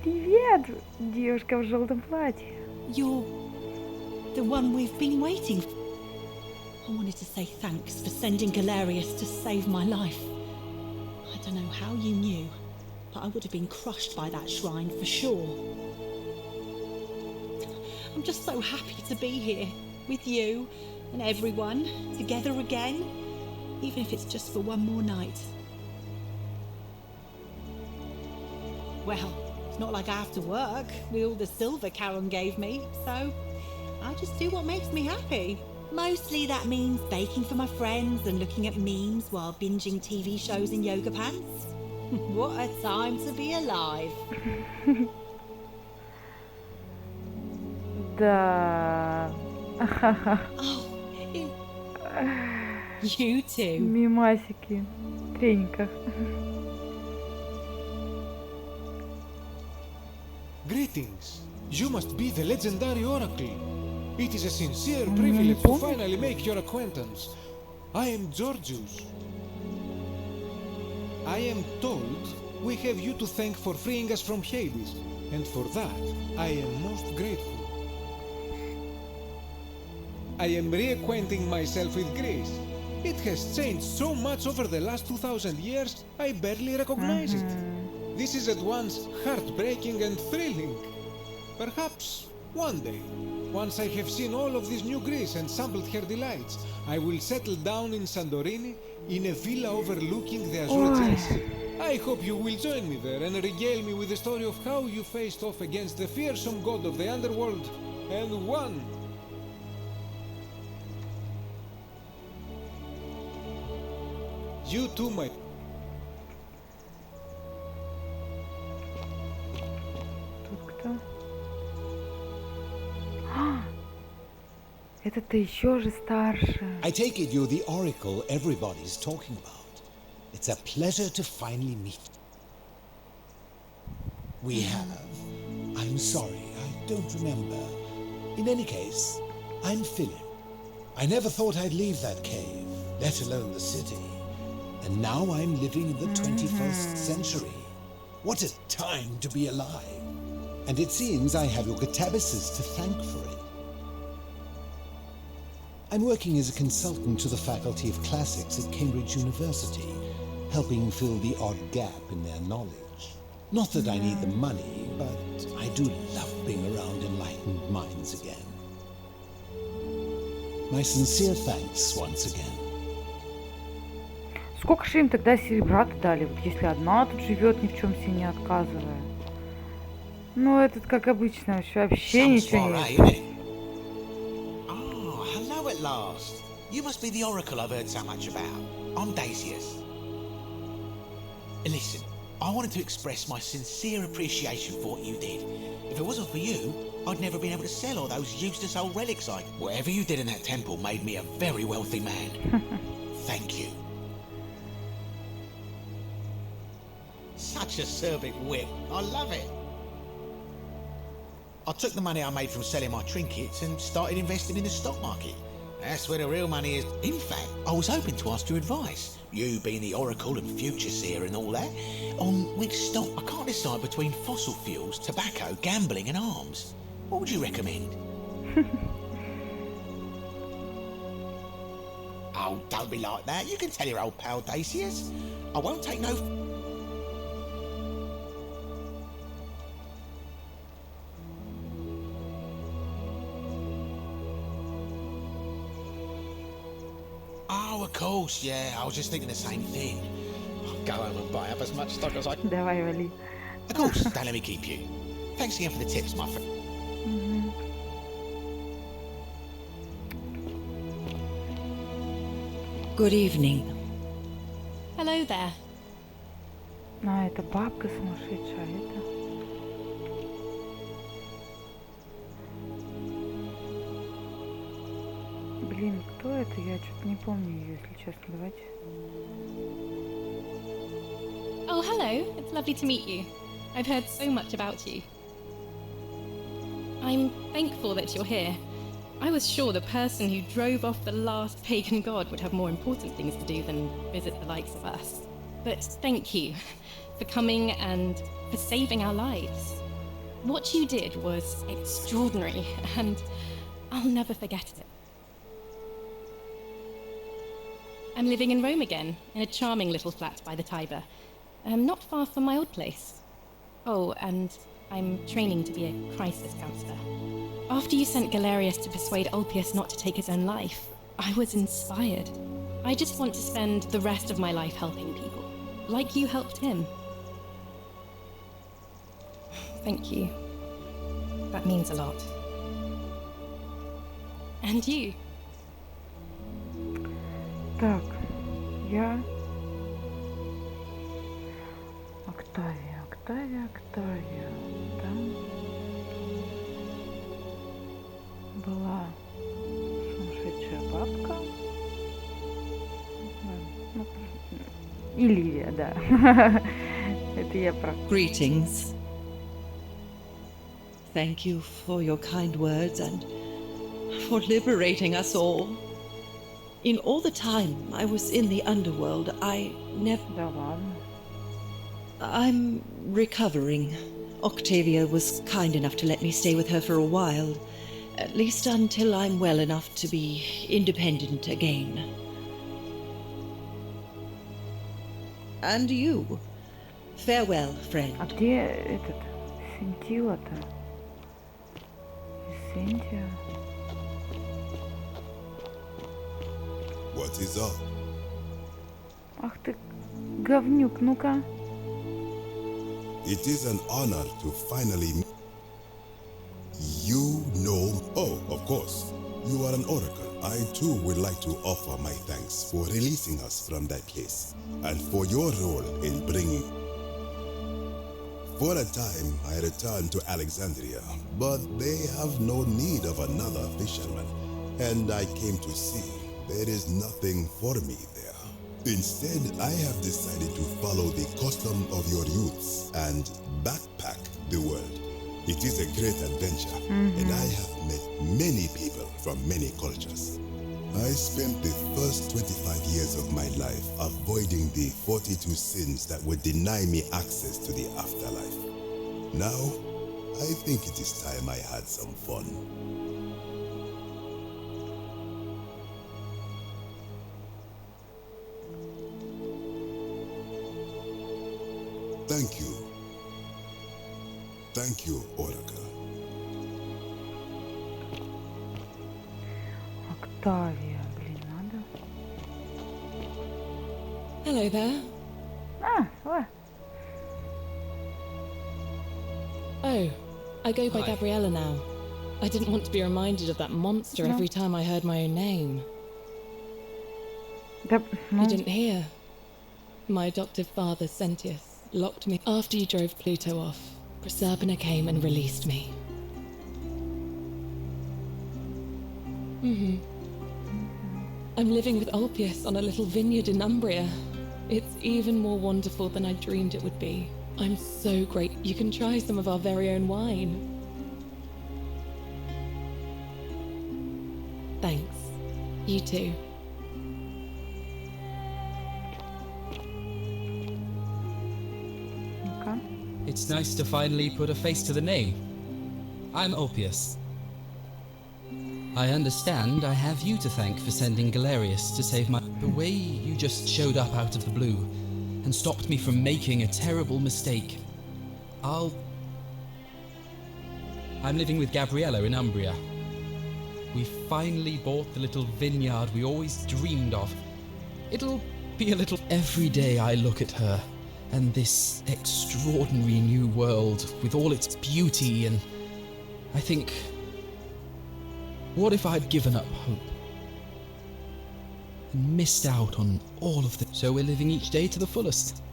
Привет, девушка в желтом платье. You're the one we've been waiting for. I wanted to say thanks for sending Galerius to save my life. I don't know how you knew, but I would have been crushed by that shrine for sure. I'm just so happy to be here with you and everyone together again, even if it's just for one more night. Well, it's not like I have to work with all the silver Karen gave me, so I just do what makes me happy. Mostly that means baking for my friends and looking at memes while binging TV shows in yoga pants. What a time to be alive. Да. Oh, you too. Мимасики в трениках. Greetings. You must be the legendary oracle. It is a sincere privilege to finally make your acquaintance. I am Georgius. I am told we have you to thank for freeing us from Hades, and for that I am most grateful. I am reacquainting myself with Greece. It has changed so much over the last 2000 years, I barely recognize it. This is at once heartbreaking and thrilling. Perhaps one day Once I have seen all of this new Greece and sampled her delights, I will settle down in Santorini in a villa overlooking the Azure Sea. I hope you will join me there and regale me with the story of how you faced off against the fearsome god of the underworld and won. You too, my... Тут кто? Это-то еще же старше. I take it you're the oracle everybody's talking about. It's a pleasure to finally meet. We have. I'm sorry, I don't remember. In any case, I'm Philip. I never thought I'd leave that cave, let alone the city. And now I'm living in the 21st century. What a time to be alive. And it seems I have your catabasis to thank for it. I'm working as a consultant to the Faculty of Classics at Cambridge University, helping fill the odd gap in their knowledge. Not that I need the money, but I do love being around enlightened minds again. My sincere thanks once again. Сколько же им тогда серебра дали, вот если одна тут живет, ни в чем себе не отказывая? Ну, этот, как обычно, вообще ничего не... Oh, hello at last. You must be the oracle I've heard so much about. I'm Daisius. Listen, I wanted to express my sincere appreciation for what you did. If it wasn't for you, I'd never been able to sell all those useless old relics. Whatever you did in that temple made me a very wealthy man. Thank you. Such a acerbic wit. I love it. I took the money I made from selling my trinkets and started investing in the stock market. That's where the real money is. In fact, I was hoping to ask your advice, you being the oracle and future seer and all that, on which stock. I can't decide between fossil fuels, tobacco, gambling and arms. What would you recommend? Oh, don't be like that. You can tell your old pal Dacius. I won't take no... Oh, of course, yeah. I was just thinking the same thing. I'll go home and buy up as much stock as I can. Давай, вали. Of course, don't let me keep you. Thanks again for the tips, my friend. Good evening. Hello there. А, это бабка сумасшедшая, это... Блин, кто это? Я что-то не помню ее, если честно. Давайте. Oh, hello. It's lovely to meet you. I've heard so much about you. I'm thankful that you're here. I was sure the person who drove off the last pagan god would have more important things to do than visit the likes of us. But thank you for coming and for saving our lives. What you did was extraordinary, and I'll never forget it. I'm living in Rome again, in a charming little flat by the Tiber, not far from my old place. Oh, and I'm training to be a crisis counselor. After you sent Galerius to persuade Ulpius not to take his own life, I was inspired. I just want to spend the rest of my life helping people, like you helped him. Thank you. That means a lot. And you. Так, я... Октавия. Там была сумасшедшая бабка. Ну, и Ливия, да. Это я про... Greetings. Thank you for your kind words and for liberating us all. In all the time I was in the underworld, I never... Да ладно. I'm recovering. Octavia was kind enough to let me stay with her for a while, at least until I'm well enough to be independent again. And you. Farewell, friend. А где этот Сентила-то? Из Синтия. What is up? Ах ты, говнюк, ну-ка. It is an honor to finally meet. You know. Oh, of course. You are an oracle. I too would like to offer my thanks for releasing us from that place and for your role in bringing. For a time, I returned to Alexandria, but they have no need of another fisherman, and I came to see there is nothing for me there. Instead, I have decided to follow the custom of your youths and backpack the world. It is a great adventure, and I have met many people from many cultures. I spent the first 25 years of my life avoiding the 42 sins that would deny me access to the afterlife. Now, I think it is time I had some fun. Thank you. Thank you, Oracle. Октавия, блин, надо. Hello there. What? Oh, I go by Hi. Gabriella now. I didn't want to be reminded of that monster No. every time I heard my own name. Да, ну, You didn't hear? My adoptive father, Sentius, locked me after you drove Pluto off. Proserpina came and released me. I'm living with Ulpius on a little vineyard in Umbria. It's even more wonderful than I dreamed it would be. I'm so great. You can try some of our very own wine. Thanks. You too. ну-ка. It's nice to finally put a face to the name. I'm Ulpius. I understand I have you to thank for sending Galerius to save my... The way you just showed up out of the blue and stopped me from making a terrible mistake. I'm living with Gabriella in Umbria. We finally bought the little vineyard we always dreamed of. It'll be a little... Every day I look at her and this extraordinary new world with all its beauty, and I think, what if I'd given up hope and missed out on all of them? So we're living each day to the fullest.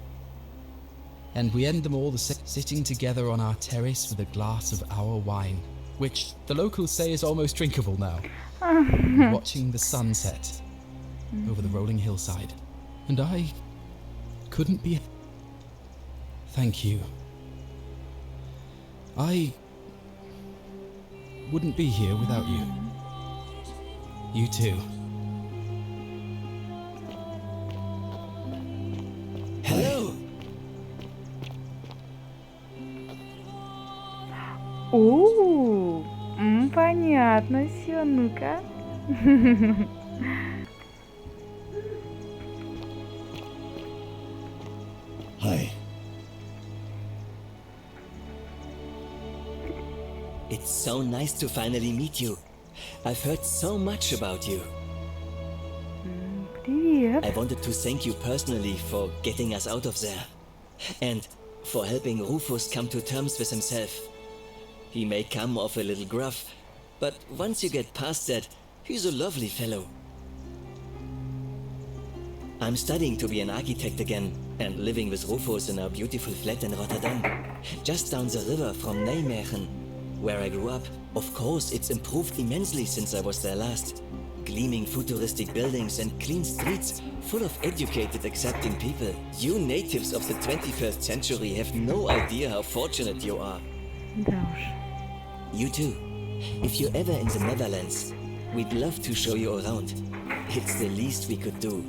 And we end them all the same, sitting together on our terrace with a glass of our wine, which the locals say is almost drinkable now, and watching the sunset over the rolling hillside. And I couldn't be... Thank you. I wouldn't be here without you. You too. Hello. Понятно все, ну-ка. Hi. It's so nice to finally meet you. I've heard so much about you. Привет. I wanted to thank you personally for getting us out of there. And for helping Rufus come to terms with himself. He may come off a little gruff, but once you get past that, he's a lovely fellow. I'm studying to be an architect again, and living with Rufus in our beautiful flat in Rotterdam, just down the river from Nijmegen, where I grew up. Of course, it's improved immensely since I was there last. Gleaming futuristic buildings and clean streets, full of educated, accepting people. You natives of the 21st century have no idea how fortunate you are. Да уж. You too. If you're ever in the Netherlands, we'd love to show you around. It's the least we could do.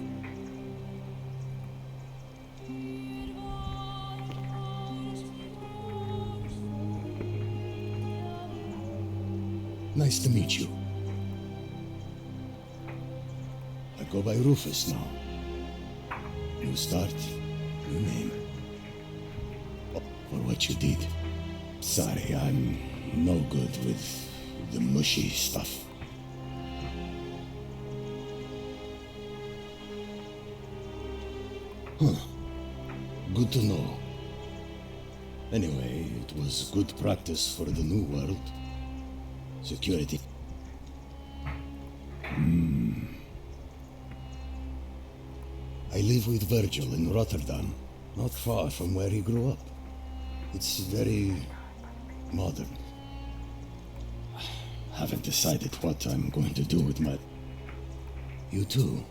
Nice to meet you. I go by Rufus now. New start, new name. For what you did. Sorry, I'm no good with The mushy stuff. Huh. Good to know. Anyway, it was good practice for the new world. Security. I live with Virgil in Rotterdam, not far from where he grew up. It's very modern. Haven't decided what I'm going to do with my... You too.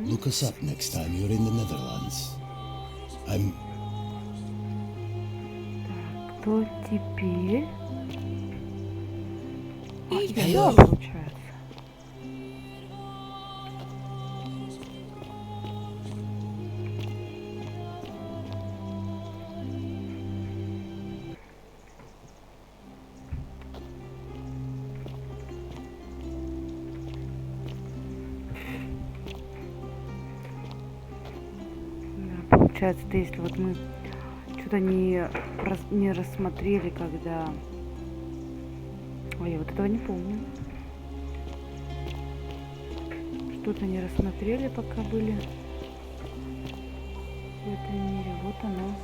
Look us up next time you're in the Netherlands. I'm... Кто теперь? Hello. Получается. Да, получается, то если вот мы что-то не рассмотрели, когда... Ой, я вот этого не помню. Что-то не рассмотрели, пока были в этом мире. Вот оно.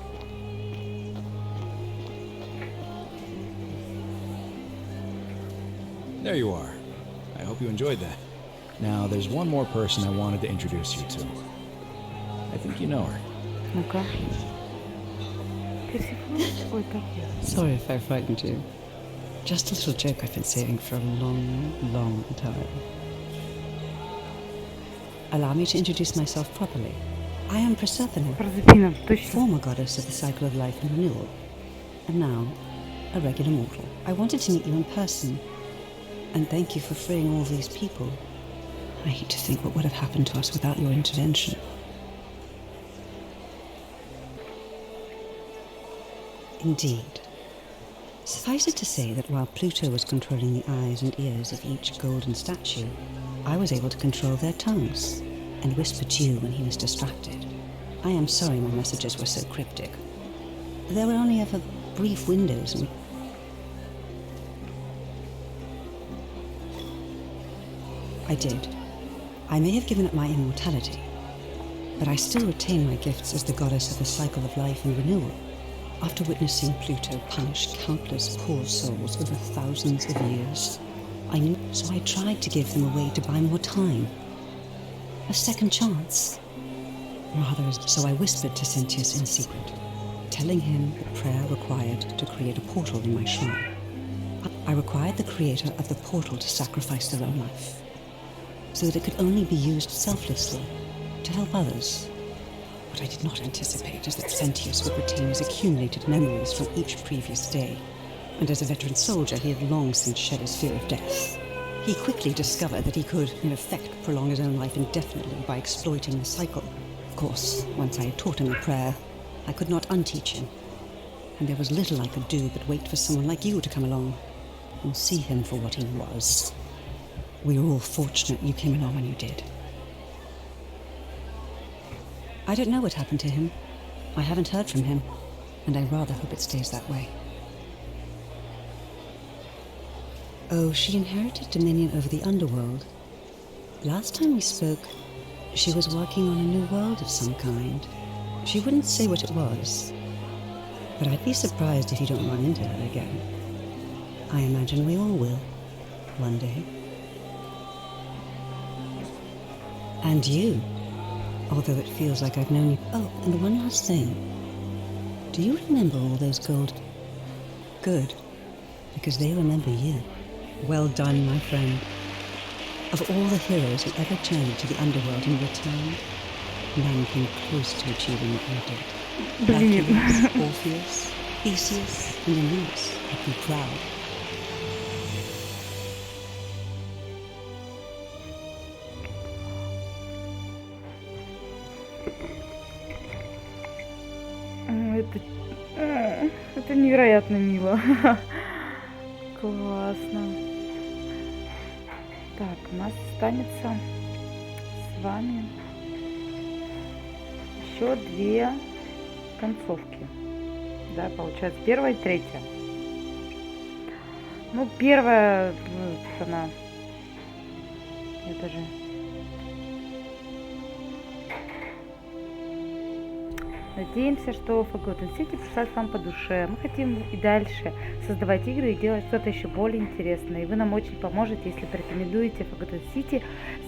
There you are. I hope you enjoyed that. Now, there's one more person I wanted to introduce you to. I think you know her. Ну-ка. Ой, как я. Sorry if I frightened you. Just a little joke I've been saving for a long, long time. Allow me to introduce myself properly. I am Persephone, former goddess of the cycle of life and renewal, and now a regular mortal. I wanted to meet you in person, and thank you for freeing all these people. I hate to think what would have happened to us without your intervention. Indeed. Suffice it to say that while Pluto was controlling the eyes and ears of each golden statue, I was able to control their tongues and whisper to you when he was distracted. I am sorry my messages were so cryptic. There were only ever brief windows and... I did. I may have given up my immortality, but I still retain my gifts as the goddess of the cycle of life and renewal. After witnessing Pluto punish countless poor souls over thousands of years, I knew, so I tried to give them a way to buy more time. A second chance. Rather, so I whispered to Sentius in secret, telling him the prayer required to create a portal in my shrine. I required the creator of the portal to sacrifice their own life, so that it could only be used selflessly to help others. What I did not anticipate is that Sentius would retain his accumulated memories from each previous day, and as a veteran soldier he had long since shed his fear of death. He quickly discovered that he could, in effect, prolong his own life indefinitely by exploiting the cycle. Of course, once I had taught him the prayer, I could not unteach him, and there was little I could do but wait for someone like you to come along and see him for what he was. We were all fortunate you came along when you did. I don't know what happened to him. I haven't heard from him, and I rather hope it stays that way. Oh, she inherited dominion over the underworld. Last time we spoke, she was working on a new world of some kind. She wouldn't say what it was, but I'd be surprised if you don't run into her again. I imagine we all will, one day. And you. Although it feels like I've known you. Oh, and one last thing. Do you remember all those gold? Good, because they remember you. Well done, my friend. Of all the heroes who ever journeyed to the underworld and returned, none came close to achieving what you did. Hercules, Orpheus, Theseus, and Aeneas would be proud. Это невероятно мило. Классно. Так, у нас останется с вами еще две концовки. Да, получается, первая и третья. Ну, первая, она, я даже... Надеемся, что Forgotten City пришлась вам по душе. Мы хотим и дальше создавать игры и делать что-то еще более интересное. И вы нам очень поможете, если порекомендуете Forgotten City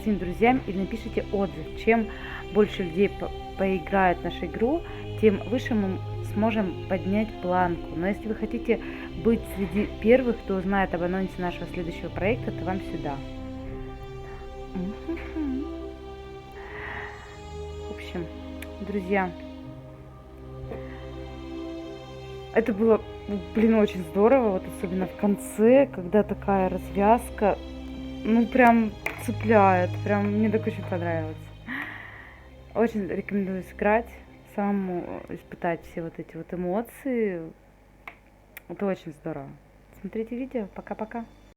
своим друзьям или напишите отзыв. Чем больше людей поиграет в нашу игру, тем выше мы сможем поднять планку. Но если вы хотите быть среди первых, кто узнает об анонсе нашего следующего проекта, то вам сюда. В общем, друзья, это было, блин, очень здорово, вот особенно в конце, когда такая развязка, ну, прям цепляет, прям мне так очень понравилось. Очень рекомендую сыграть, самому испытать все вот эти вот эмоции. Это очень здорово. Смотрите видео. Пока-пока.